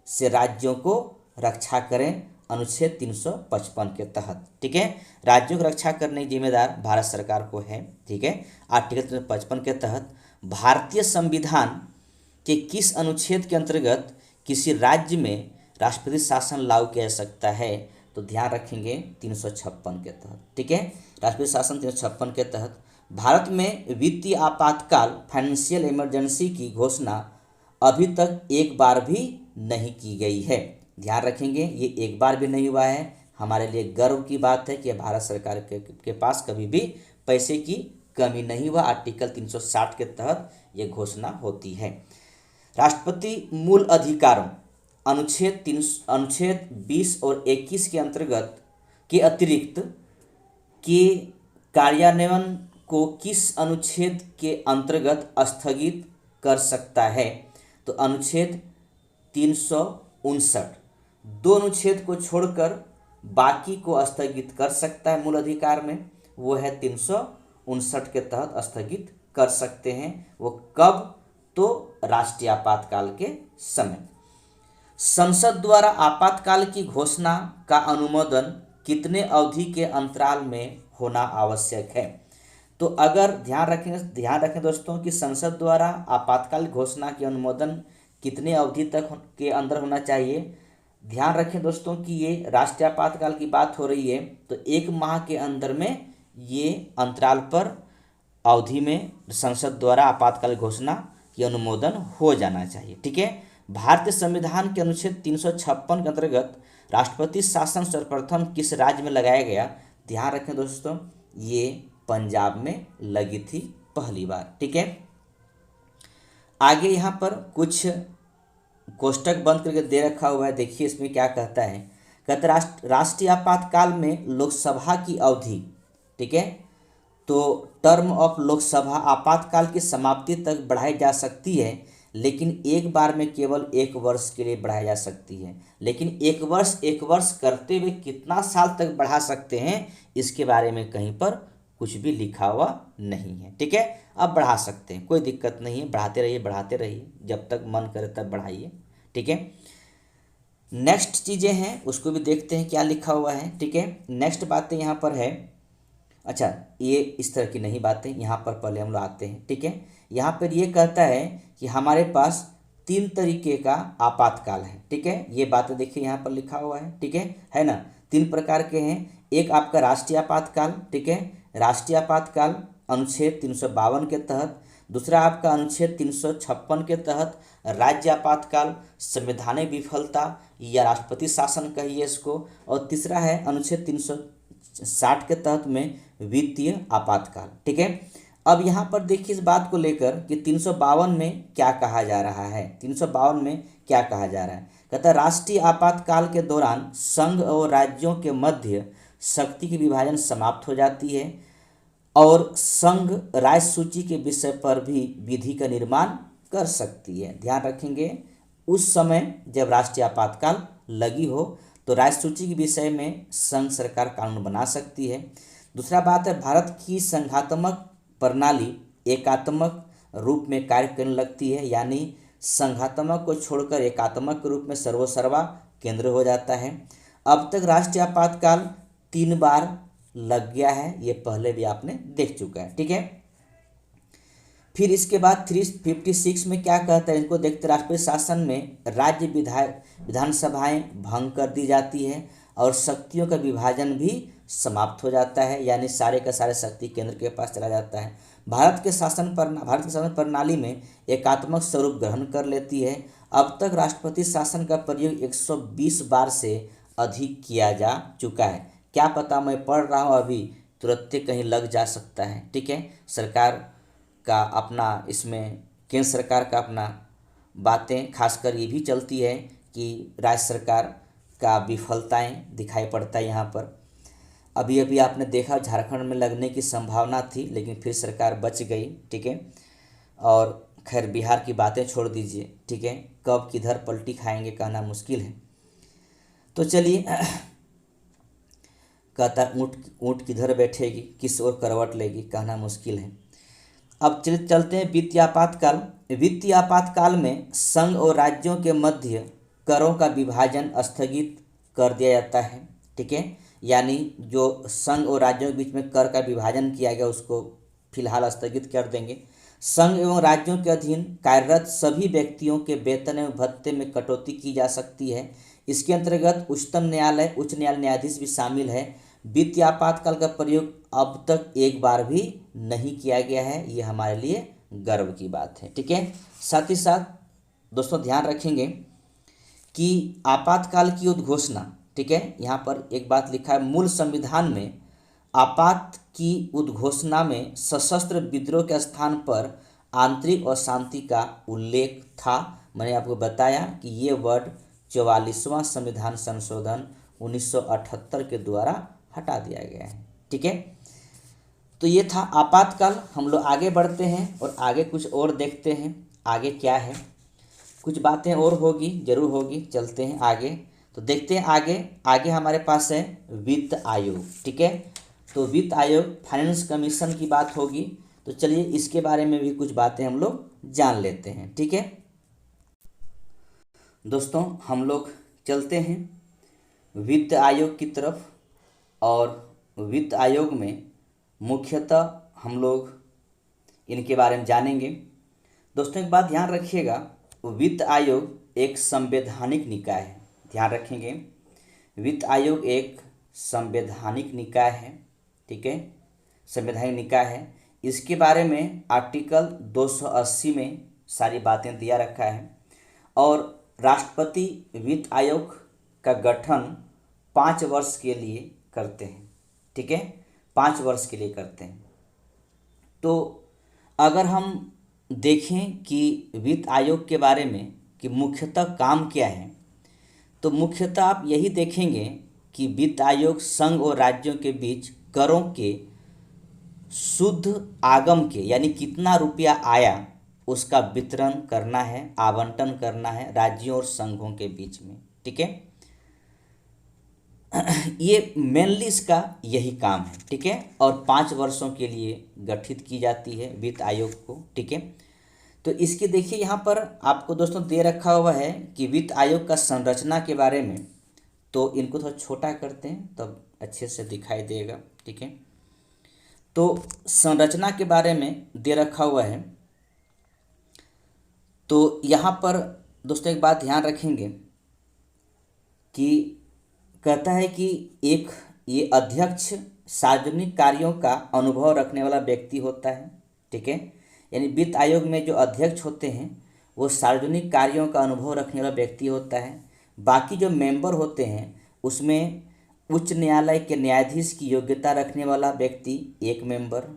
से राज्यों को रक्षा करें? अनुच्छेद 355 के तहत। ठीक है, राज्यों की रक्षा करने की जिम्मेदार भारत सरकार को है। ठीक है, आर्टिकल 355 के तहत भारतीय संविधान के किस अनुच्छेद के अंतर्गत किसी राज्य में राष्ट्रपति शासन लागू किया जा सकता है? तो ध्यान रखेंगे 356 के तहत। ठीक है, राष्ट्रपति शासन 356 के तहत। भारत में वित्तीय आपातकाल फाइनेंशियल इमरजेंसी की घोषणा अभी तक एक बार भी नहीं की गई है। ध्यान रखेंगे, ये एक बार भी नहीं हुआ है। हमारे लिए गर्व की बात है कि भारत सरकार के पास कभी भी पैसे की कमी नहीं हुआ। आर्टिकल 360 के तहत ये घोषणा होती है। राष्ट्रपति मूल अधिकारों अनुच्छेद 20 और 21 के अंतर्गत के अतिरिक्त के कार्यान्वयन को किस अनुच्छेद के अंतर्गत स्थगित कर सकता है? तो अनुच्छेद 359। दो अनुच्छेद को छोड़कर बाकी को स्थगित कर सकता है मूल अधिकार में, वो है 359 के तहत स्थगित कर सकते हैं। वो कब? तो राष्ट्रीय आपातकाल के समय। संसद द्वारा आपातकाल की घोषणा का अनुमोदन कितने अवधि के अंतराल में होना आवश्यक है? तो अगर ध्यान रखें दोस्तों कि संसद द्वारा आपातकाल घोषणा के अनुमोदन कितने अवधि तक के अंदर होना चाहिए। ध्यान रखें दोस्तों कि ये राष्ट्रीय आपातकाल की बात हो रही है, तो 1 माह के अंदर में ये अंतराल पर अवधि में संसद द्वारा आपातकाल घोषणा की अनुमोदन हो जाना चाहिए। ठीक है, भारतीय संविधान के अनुच्छेद 356 के अंतर्गत राष्ट्रपति शासन सर्वप्रथम किस राज्य में लगाया गया? ध्यान रखें दोस्तों, ये पंजाब में लगी थी पहली बार। ठीक है, आगे यहाँ पर कुछ कोष्टक बंद करके दे रखा हुआ है। देखिए इसमें क्या कहता है। कहता है राष्ट्रीय आपातकाल में लोकसभा की अवधि, ठीक है, तो टर्म ऑफ लोकसभा आपातकाल की समाप्ति तक बढ़ाई जा सकती है, लेकिन एक बार में केवल 1 वर्ष के लिए बढ़ाई जा सकती है। लेकिन एक वर्ष करते हुए कितना साल तक बढ़ा सकते हैं, इसके बारे में कहीं पर कुछ भी लिखा हुआ नहीं है। ठीक है, अब बढ़ा सकते हैं, कोई दिक्कत नहीं है, बढ़ाते रहिए जब तक मन करे तब बढ़ाइए। ठीक है, नेक्स्ट चीज़ें हैं उसको भी देखते हैं क्या लिखा हुआ है। ठीक है, नेक्स्ट बातें यहाँ पर है। अच्छा, ये इस तरह की नहीं बातें, यहाँ पर पहले हम लोग आते हैं। ठीक है, यहाँ पर ये कहता है कि हमारे पास 3 तरीके का आपातकाल है। ठीक है, ये बातें देखिए यहाँ पर लिखा हुआ है। ठीक है ना, 3 प्रकार के हैं। एक आपका राष्ट्रीय आपातकाल, ठीक है, राष्ट्रीय आपातकाल अनुच्छेद 352 के तहत। दूसरा आपका अनुच्छेद 356 के तहत राज्य आपातकाल, संवैधानिक विफलता या राष्ट्रपति शासन कहिए इसको। और तीसरा है अनुच्छेद 360 के तहत में वित्तीय आपातकाल। ठीक है, अब यहाँ पर देखिए इस बात को लेकर कि 352 में क्या कहा जा रहा है। 352 में क्या कहा जा रहा है, कहता है राष्ट्रीय आपातकाल के दौरान संघ और राज्यों के मध्य शक्ति की विभाजन समाप्त हो जाती है और संघ राज्य सूची के विषय पर भी विधि का निर्माण कर सकती है। ध्यान रखेंगे, उस समय जब राष्ट्रीय आपातकाल लगी हो तो राज्य सूची के विषय में संघ सरकार कानून बना सकती है। दूसरा बात है, भारत की संघात्मक प्रणाली एकात्मक रूप में कार्य करने लगती है, यानी संघात्मक को छोड़कर एकात्मक के रूप में सर्वसर्वा केंद्र हो जाता है। अब तक राष्ट्रीय आपातकाल 3 बार लग गया है, ये पहले भी आपने देख चुका है, ठीक है। फिर इसके बाद 356 में क्या कहता है, इनको देखते, राष्ट्रपति शासन में राज्य विधानसभाएं भंग कर दी जाती है और शक्तियों का विभाजन भी समाप्त हो जाता है, यानी सारे का सारे शक्ति केंद्र के पास चला जाता है। भारत की शासन प्रणाली में एकात्मक स्वरूप ग्रहण कर लेती है। अब तक राष्ट्रपति शासन का प्रयोग 120 बार से अधिक किया जा चुका है। क्या पता, मैं पढ़ रहा हूँ अभी तुरंत कहीं लग जा सकता है, ठीक है। सरकार का अपना, इसमें केंद्र सरकार का अपना बातें खासकर ये भी चलती है कि राज्य सरकार का विफलताएं दिखाई पड़ता है। यहाँ पर अभी अभी आपने देखा झारखंड में लगने की संभावना थी, लेकिन फिर सरकार बच गई, ठीक है। और खैर बिहार की बातें छोड़ दीजिए, ठीक है, कब किधर पलटी खाएंगे कहना मुश्किल है। तो चलिए, कहता ऊँट किधर बैठेगी, किस ओर करवट लेगी कहना मुश्किल है। अब चलते हैं वित्तीय आपातकाल। वित्तीय आपातकाल में संघ और राज्यों के मध्य करों का विभाजन स्थगित कर दिया जाता है, ठीक है, यानी जो संघ और राज्यों के बीच में कर का विभाजन किया गया उसको फिलहाल स्थगित कर देंगे। संघ एवं राज्यों के अधीन कार्यरत सभी व्यक्तियों के वेतन एवं भत्ते में कटौती की जा सकती है। इसके अंतर्गत उच्च न्यायालय न्यायाधीश भी शामिल है। वित्तीय आपातकाल का प्रयोग अब तक एक बार भी नहीं किया गया है, ये हमारे लिए गर्व की बात है, ठीक है। साथ ही साथ दोस्तों ध्यान रखेंगे कि आपातकाल की उद्घोषणा, ठीक है, यहाँ पर एक बात लिखा है, मूल संविधान में आपात की उद्घोषणा में सशस्त्र विद्रोह के स्थान पर आंतरिक अशांति का उल्लेख था। मैंने आपको बताया कि ये वर्ड 44वां संविधान संशोधन 1978 के द्वारा हटा दिया गया है, ठीक है। तो ये था आपातकाल। हम लोग आगे बढ़ते हैं और आगे कुछ और देखते हैं आगे क्या है। कुछ बातें और होगी, जरूर होगी, चलते हैं आगे तो देखते हैं आगे हमारे पास है वित्त आयोग, ठीक है। तो वित्त आयोग फाइनेंस कमीशन की बात होगी, तो चलिए इसके बारे में भी कुछ बातें हम लोग जान लेते हैं, ठीक है। दोस्तों हम लोग चलते हैं वित्त आयोग की तरफ और वित्त आयोग में मुख्यतः हम लोग इनके बारे में जानेंगे। दोस्तों एक बात ध्यान रखिएगा, वित्त आयोग एक संवैधानिक निकाय है। ध्यान रखेंगे, वित्त आयोग एक संवैधानिक निकाय है, ठीक है, संवैधानिक निकाय है। इसके बारे में आर्टिकल 280 में सारी बातें दिया रखा है और राष्ट्रपति वित्त आयोग का गठन 5 वर्ष के लिए करते हैं, ठीक है, 5 वर्ष के लिए करते हैं। तो अगर हम देखें कि वित्त आयोग के बारे में कि मुख्यतः काम क्या है, तो मुख्यतः आप यही देखेंगे कि वित्त आयोग संघ और राज्यों के बीच करों के शुद्ध आगम के, यानी कितना रुपया आया उसका वितरण करना है, आवंटन करना है राज्यों और संघों के बीच में, ठीक है। ये मेनली इसका यही काम है, ठीक है, और 5 वर्षों के लिए गठित की जाती है वित्त आयोग को, ठीक है। तो इसके देखिए यहाँ पर आपको दोस्तों दे रखा हुआ है कि वित्त आयोग का संरचना के बारे में, तो इनको थोड़ा छोटा करते हैं तब अच्छे से दिखाई देगा, ठीक है। तो संरचना के बारे में दे रखा हुआ है। तो यहाँ पर दोस्तों एक बात ध्यान रखेंगे कि कहता है कि एक ये अध्यक्ष सार्वजनिक कार्यों का अनुभव रखने वाला व्यक्ति होता है, ठीक है, यानी वित्त आयोग में जो अध्यक्ष होते हैं वो सार्वजनिक कार्यों का अनुभव रखने वाला व्यक्ति होता है। बाकी जो मेंबर होते हैं उसमें उच्च न्यायालय के न्यायाधीश की योग्यता रखने वाला व्यक्ति एक मेंबर,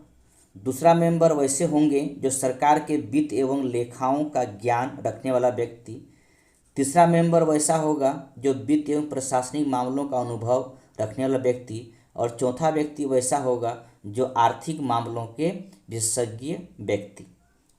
दूसरा मेंबर वैसे होंगे जो सरकार के वित्त एवं लेखाओं का ज्ञान रखने वाला व्यक्ति। तीसरा मेंबर वैसा होगा जो वित्त एवं प्रशासनिक मामलों का अनुभव रखने वाला व्यक्ति। और चौथा व्यक्ति वैसा होगा जो आर्थिक मामलों के विशेषज्ञ व्यक्ति।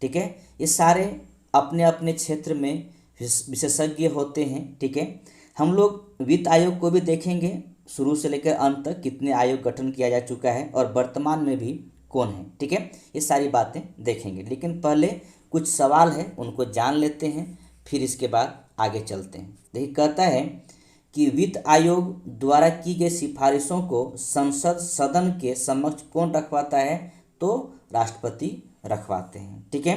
ठीक है, ये सारे अपने अपने क्षेत्र में विशेषज्ञ होते हैं। ठीक है, हम लोग वित्त आयोग को भी देखेंगे शुरू से लेकर अंत तक, कितने आयोग गठन किया जा चुका है और वर्तमान में भी कौन है। ठीक है, ये सारी बातें देखेंगे, लेकिन पहले कुछ सवाल है उनको जान लेते हैं, फिर इसके बाद आगे चलते हैं। देखिए, कहता है कि वित्त आयोग द्वारा की गई सिफारिशों को संसद सदन के समक्ष कौन रखवाता है, तो राष्ट्रपति रखवाते हैं। ठीक है,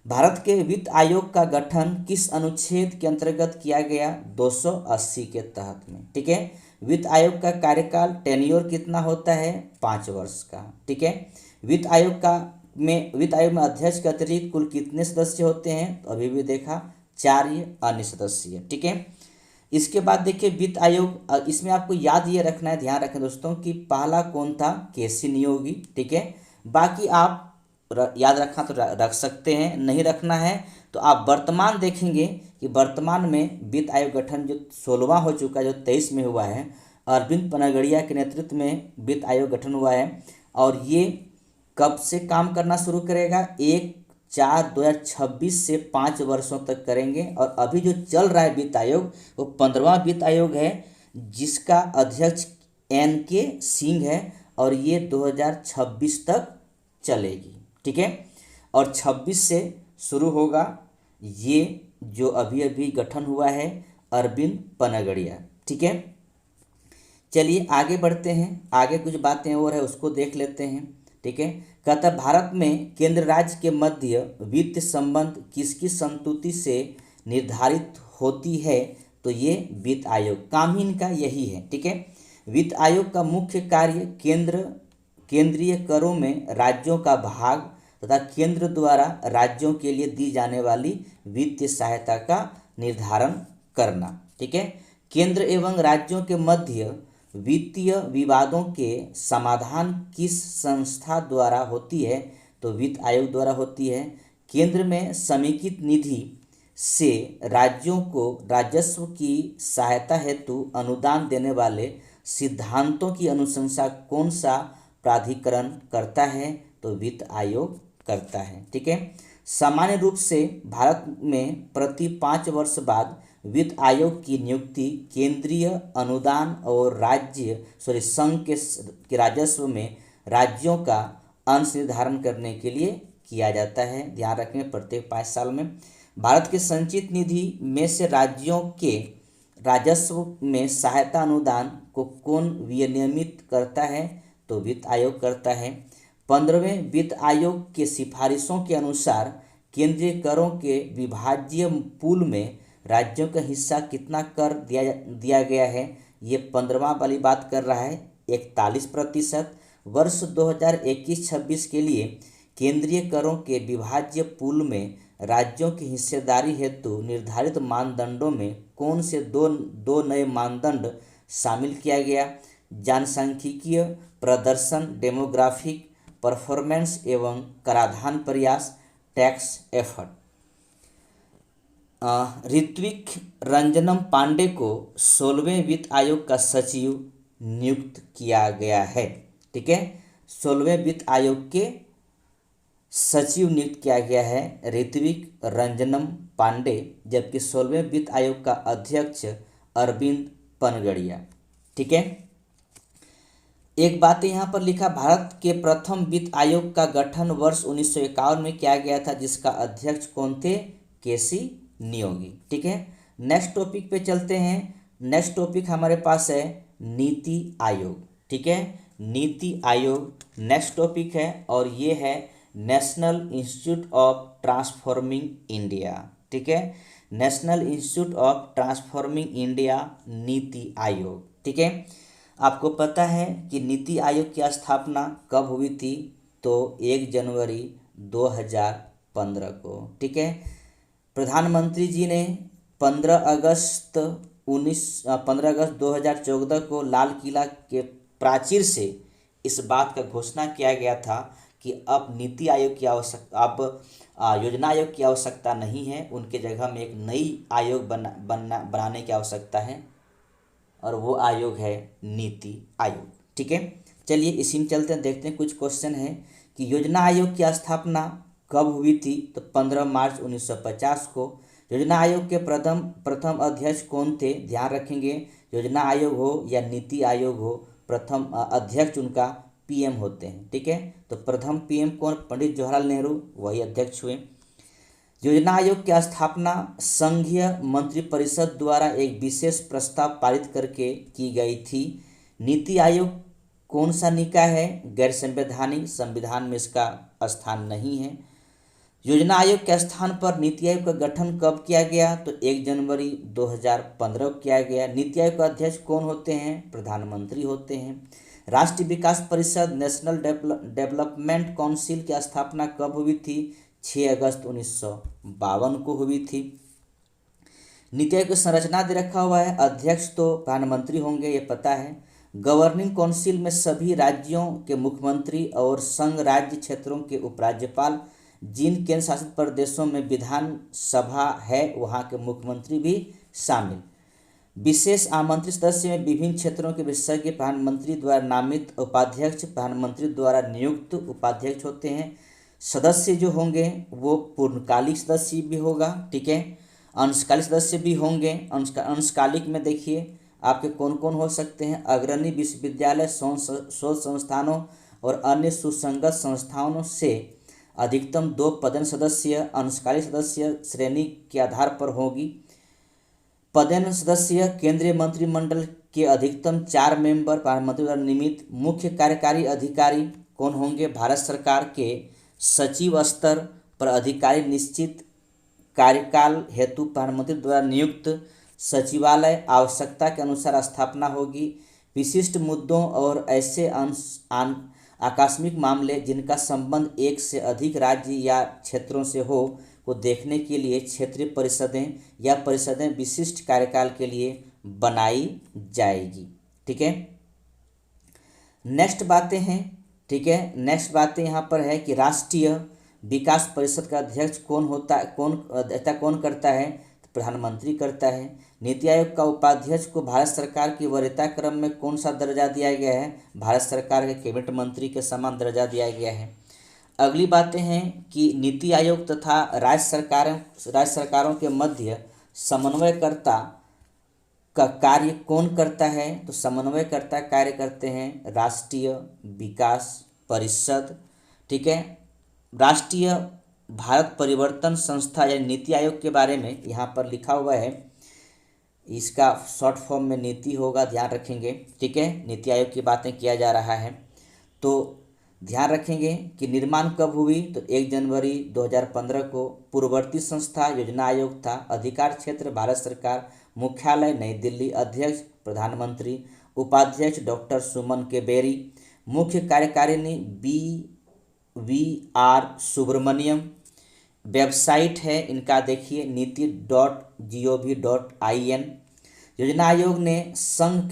भारत के वित्त आयोग का गठन किस अनुच्छेद के अंतर्गत किया गया, 280 के तहत में। ठीक है, वित्त आयोग का कार्यकाल टेन्योर कितना होता है, 5 वर्ष का। ठीक है, वित्त आयोग में अध्यक्ष के अतिरिक्त कुल कितने सदस्य होते हैं, तो अभी भी देखा 4 अन्य सदस्य। ठीक है, इसके बाद देखिए वित्त आयोग, इसमें आपको याद ये रखना है, ध्यान रखें दोस्तों कि पहला कौन था, केसी नियोगी। ठीक है, बाकी आप याद रखना तो रख सकते हैं, नहीं रखना है तो आप वर्तमान देखेंगे कि वर्तमान में वित्त आयोग गठन जो 16वां हो चुका है, जो 23 में हुआ है, अरविंद पनागड़िया के नेतृत्व में वित्त आयोग गठन हुआ है। और ये कब से काम करना शुरू करेगा, 1/4/2026 से 5 वर्षों तक करेंगे। और अभी जो चल रहा है वित्त आयोग, वो 15वां वित्त आयोग है, जिसका अध्यक्ष NK सिंह है, और ये 2026 तक चलेगी। ठीक है, और 26 से शुरू होगा ये जो अभी अभी गठन हुआ है, अरविंद पनागड़िया। ठीक है, चलिए आगे बढ़ते हैं, आगे कुछ बातें और है उसको देख लेते हैं। ठीक है, कहता भारत में केंद्र राज्य के मध्य वित्त संबंध किसकी संस्तुति से निर्धारित होती है, तो ये वित्त आयोग, काम ही इनका यही है। ठीक है, वित्त आयोग का मुख्य कार्य केंद्रीय करों में राज्यों का भाग तथा केंद्र द्वारा राज्यों के लिए दी जाने वाली वित्तीय सहायता का निर्धारण करना। ठीक है, केंद्र एवं राज्यों के मध्य वित्तीय विवादों के समाधान किस संस्था द्वारा होती है, तो वित्त आयोग द्वारा होती है। केंद्र में समेकित निधि से राज्यों को राजस्व की सहायता हेतु अनुदान देने वाले सिद्धांतों की अनुशंसा कौन सा प्राधिकरण करता है, तो वित्त आयोग करता है। ठीक है, सामान्य रूप से भारत में प्रति 5 वर्ष बाद वित्त आयोग की नियुक्ति केंद्रीय अनुदान और संघ के राजस्व में राज्यों का अंश निर्धारण करने के लिए किया जाता है। ध्यान रखें, प्रत्येक 5 साल में भारत के संचित निधि में से राज्यों के राजस्व में सहायता अनुदान को कौन विनियमित करता है, तो वित्त आयोग करता है। 15वें वित्त आयोग के सिफारिशों के अनुसार केंद्रीय करों के विभाज्य पूल में राज्यों का हिस्सा कितना कर दिया गया है, ये 15वां वाली बात कर रहा है, 41%। वर्ष 2021-26 के लिए केंद्रीय करों के विभाज्य पूल में राज्यों की हिस्सेदारी हेतु निर्धारित मानदंडों में कौन से दो नए मानदंड शामिल किया गया, जनसांख्यिकीय प्रदर्शन डेमोग्राफिक परफॉर्मेंस एवं कराधान प्रयास टैक्स एफर्ट। ऋत्विक रंजनम पांडे को 16वें वित्त आयोग का सचिव नियुक्त किया गया है। ठीक है, 16वें वित्त आयोग के सचिव नियुक्त किया गया है ऋत्विक रंजनम पांडे, जबकि 16वें वित्त आयोग का अध्यक्ष अरविंद पनागड़िया। ठीक है, एक बात यहाँ पर लिखा, भारत के प्रथम वित्त आयोग का गठन वर्ष 1951 में किया गया था, जिसका अध्यक्ष कौन थे, केसी नियोगी। ठीक है, नेक्स्ट टॉपिक पे चलते हैं। नेक्स्ट टॉपिक हमारे पास है नीति आयोग। ठीक है, नीति आयोग नेक्स्ट टॉपिक है, और ये है national institute of transforming India. ठीक है, national institute of transforming India NITI Aayog. ठीक है, आपको पता है कि नीति आयोग की स्थापना कब हुई थी, तो 1 जनवरी 2015 को। ठीक है, प्रधानमंत्री जी ने 15 अगस्त 2014 को लाल किला के प्राचीर से इस बात का घोषणा किया गया था कि अब नीति आयोग की आवश्यकता, अब योजना आयोग की आवश्यकता नहीं है, उनके जगह में एक नई आयोग बनाने की आवश्यकता है, और वो आयोग है नीति आयोग। ठीक है, चलिए इसी में चलते हैं, देखते हैं कुछ क्वेश्चन है कि योजना आयोग की स्थापना कब हुई थी। तो 15 मार्च 1950 को। योजना आयोग के प्रथम अध्यक्ष कौन थे, ध्यान रखेंगे, योजना आयोग हो या नीति आयोग हो, प्रथम अध्यक्ष उनका पीएम होते हैं। ठीक है, तो प्रथम पीएम कौन, पंडित जवाहरलाल नेहरू, वही अध्यक्ष हुए। योजना आयोग की स्थापना संघीय मंत्रिपरिषद द्वारा एक विशेष प्रस्ताव पारित करके की गई थी। नीति आयोग कौन सा निकाय है, गैर संवैधानिक, संविधान में इसका स्थान नहीं है। योजना आयोग के स्थान पर नीति आयोग का गठन कब किया गया, तो 1 जनवरी 2015 को किया गया। नीति आयोग का अध्यक्ष कौन होते हैं, प्रधानमंत्री होते हैं। राष्ट्रीय विकास परिषद, नेशनल डेवलपमेंट काउंसिल की स्थापना कब हुई थी, 6 अगस्त 1952 को हुई थी। नीति आयोग की संरचना दे रखा हुआ है, अध्यक्ष तो प्रधानमंत्री होंगे, ये पता है। गवर्निंग काउंसिल में सभी राज्यों के मुख्यमंत्री और संघ राज्य क्षेत्रों के उपराज्यपाल, जिन केंद्र शासित प्रदेशों में विधानसभा है वहाँ के मुख्यमंत्री भी शामिल। विशेष आमंत्रित सदस्य में विभिन्न क्षेत्रों के विशेषज्ञ प्रधानमंत्री द्वारा नामित उपाध्यक्ष, प्रधानमंत्री द्वारा नियुक्त उपाध्यक्ष होते हैं। सदस्य जो होंगे वो पूर्णकालिक सदस्य भी होगा। ठीक है, अंशकालिक सदस्य भी होंगे। अंशकालिक में देखिए आपके कौन कौन हो सकते हैं, अग्रणी विश्वविद्यालय, शोध संस्थानों और अन्य सुसंगत संस्थानों से अधिकतम 2 पदेन सदस्य। अंशकालिक सदस्य श्रेणी के आधार पर होगी। पदेन सदस्य केंद्रीय मंत्रिमंडल के अधिकतम 4 मेंबर प्रधानमंत्री द्वारा नियमित। मुख्य कार्यकारी अधिकारी कौन होंगे, भारत सरकार के सचिव स्तर पर अधिकारी निश्चित कार्यकाल हेतु प्रधानमंत्री द्वारा नियुक्त। सचिवालय आवश्यकता के अनुसार स्थापना होगी। विशिष्ट मुद्दों और ऐसे आकस्मिक मामले जिनका संबंध एक से अधिक राज्य या क्षेत्रों से हो को देखने के लिए क्षेत्रीय परिषदें या परिषदें विशिष्ट कार्यकाल के लिए बनाई जाएगी। ठीक है, नेक्स्ट बातें हैं। ठीक है, नेक्स्ट बातें यहाँ पर है कि राष्ट्रीय विकास परिषद का अध्यक्ष कौन होता है, कौन करता है, तो प्रधानमंत्री करता है। नीति आयोग का उपाध्यक्ष को भारत सरकार की वरीयता क्रम में कौन सा दर्जा दिया गया है, भारत सरकार के कैबिनेट मंत्री के समान दर्जा दिया गया है। अगली बातें हैं कि नीति आयोग तथा राज्य सरकारों के मध्य समन्वयकर्ता का कार्य कौन करता है, तो समन्वयकर्ता कार्य करते हैं राष्ट्रीय विकास परिषद। ठीक है, राष्ट्रीय भारत परिवर्तन संस्था या नीति आयोग के बारे में यहाँ पर लिखा हुआ है, इसका शॉर्ट फॉर्म में नीति होगा, ध्यान रखेंगे। ठीक है, नीति आयोग की बातें किया जा रहा है, तो ध्यान रखेंगे कि निर्माण कब हुई, तो 1 जनवरी 2015 को। पूर्ववर्ती संस्था योजना आयोग था। अधिकार क्षेत्र भारत सरकार, मुख्यालय नई दिल्ली, अध्यक्ष प्रधानमंत्री, उपाध्यक्ष डॉक्टर सुमन के बेरी, मुख्य कार्यकारिणी BVR सुब्रमण्यम। वेबसाइट है इनका, देखिए नीति.gov.in। योजना आयोग ने संघ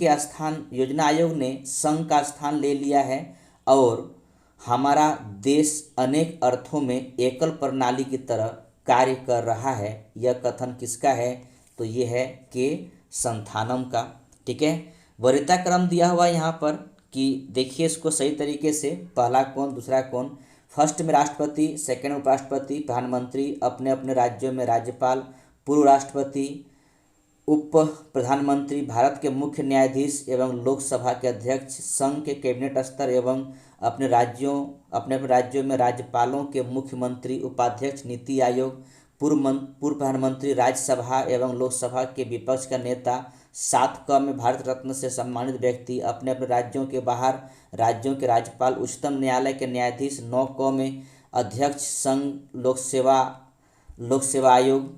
का स्थान ले लिया है और हमारा देश अनेक अर्थों में एकल प्रणाली की तरह कार्य कर रहा है। यह कथन किसका है, तो ये है के संथानम का। ठीक है, वरीयता क्रम दिया हुआ यहाँ पर कि देखिए इसको सही तरीके से, पहला कौन, दूसरा कौन। फर्स्ट में राष्ट्रपति, सेकंड उपराष्ट्रपति, प्रधानमंत्री, अपने अपने राज्यों में राज्यपाल, पूर्व राष्ट्रपति, उप प्रधानमंत्री, भारत के मुख्य न्यायाधीश एवं लोकसभा के अध्यक्ष, संघ के कैबिनेट स्तर एवं अपने राज्यों में राज्यपालों के मुख्यमंत्री, उपाध्यक्ष। नीति आयोग पूर्व प्रधानमंत्री, राज्यसभा एवं लोकसभा के विपक्ष का नेता। 7 क में भारत रत्न से सम्मानित व्यक्ति, अपने अपने राज्यों के बाहर राज्यों के राज्यपाल, उच्चतम न्यायालय के न्यायाधीश। 9 क में अध्यक्ष, संघ लोक सेवा आयोग,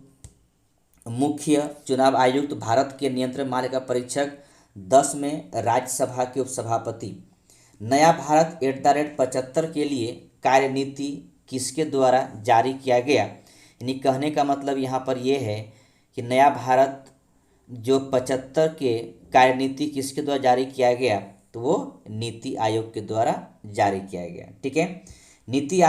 मुख्य चुनाव आयुक्त, भारत के नियंत्रण मार्ग का परीक्षक। 10 में राज्यसभा के उपसभापति। नया भारत @ के लिए कार्यनीति किसके द्वारा जारी किया गया, यानी कहने का मतलब यहाँ पर यह है कि नया भारत जो 75 के कार्यनीति किसके द्वारा जारी किया गया, तो वो नीति आयोग के द्वारा जारी किया गया। ठीक है, नीति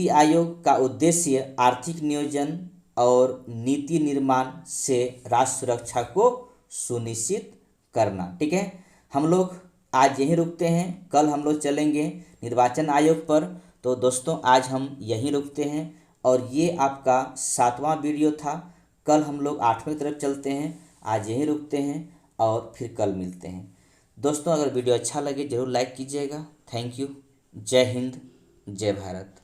आयोग का उद्देश्य आर्थिक नियोजन और नीति निर्माण से राष्ट्र सुरक्षा को सुनिश्चित करना। ठीक है, हम लोग आज यहीं रुकते हैं, कल हम लोग चलेंगे निर्वाचन आयोग पर। तो दोस्तों आज हम यहीं रुकते हैं और ये आपका 7वां वीडियो था। कल हम लोग 8वें तरफ चलते हैं। आज यहीं रुकते हैं और फिर कल मिलते हैं। दोस्तों अगर वीडियो अच्छा लगे ज़रूर लाइक कीजिएगा। Thank you. जय हिंद, जय भारत।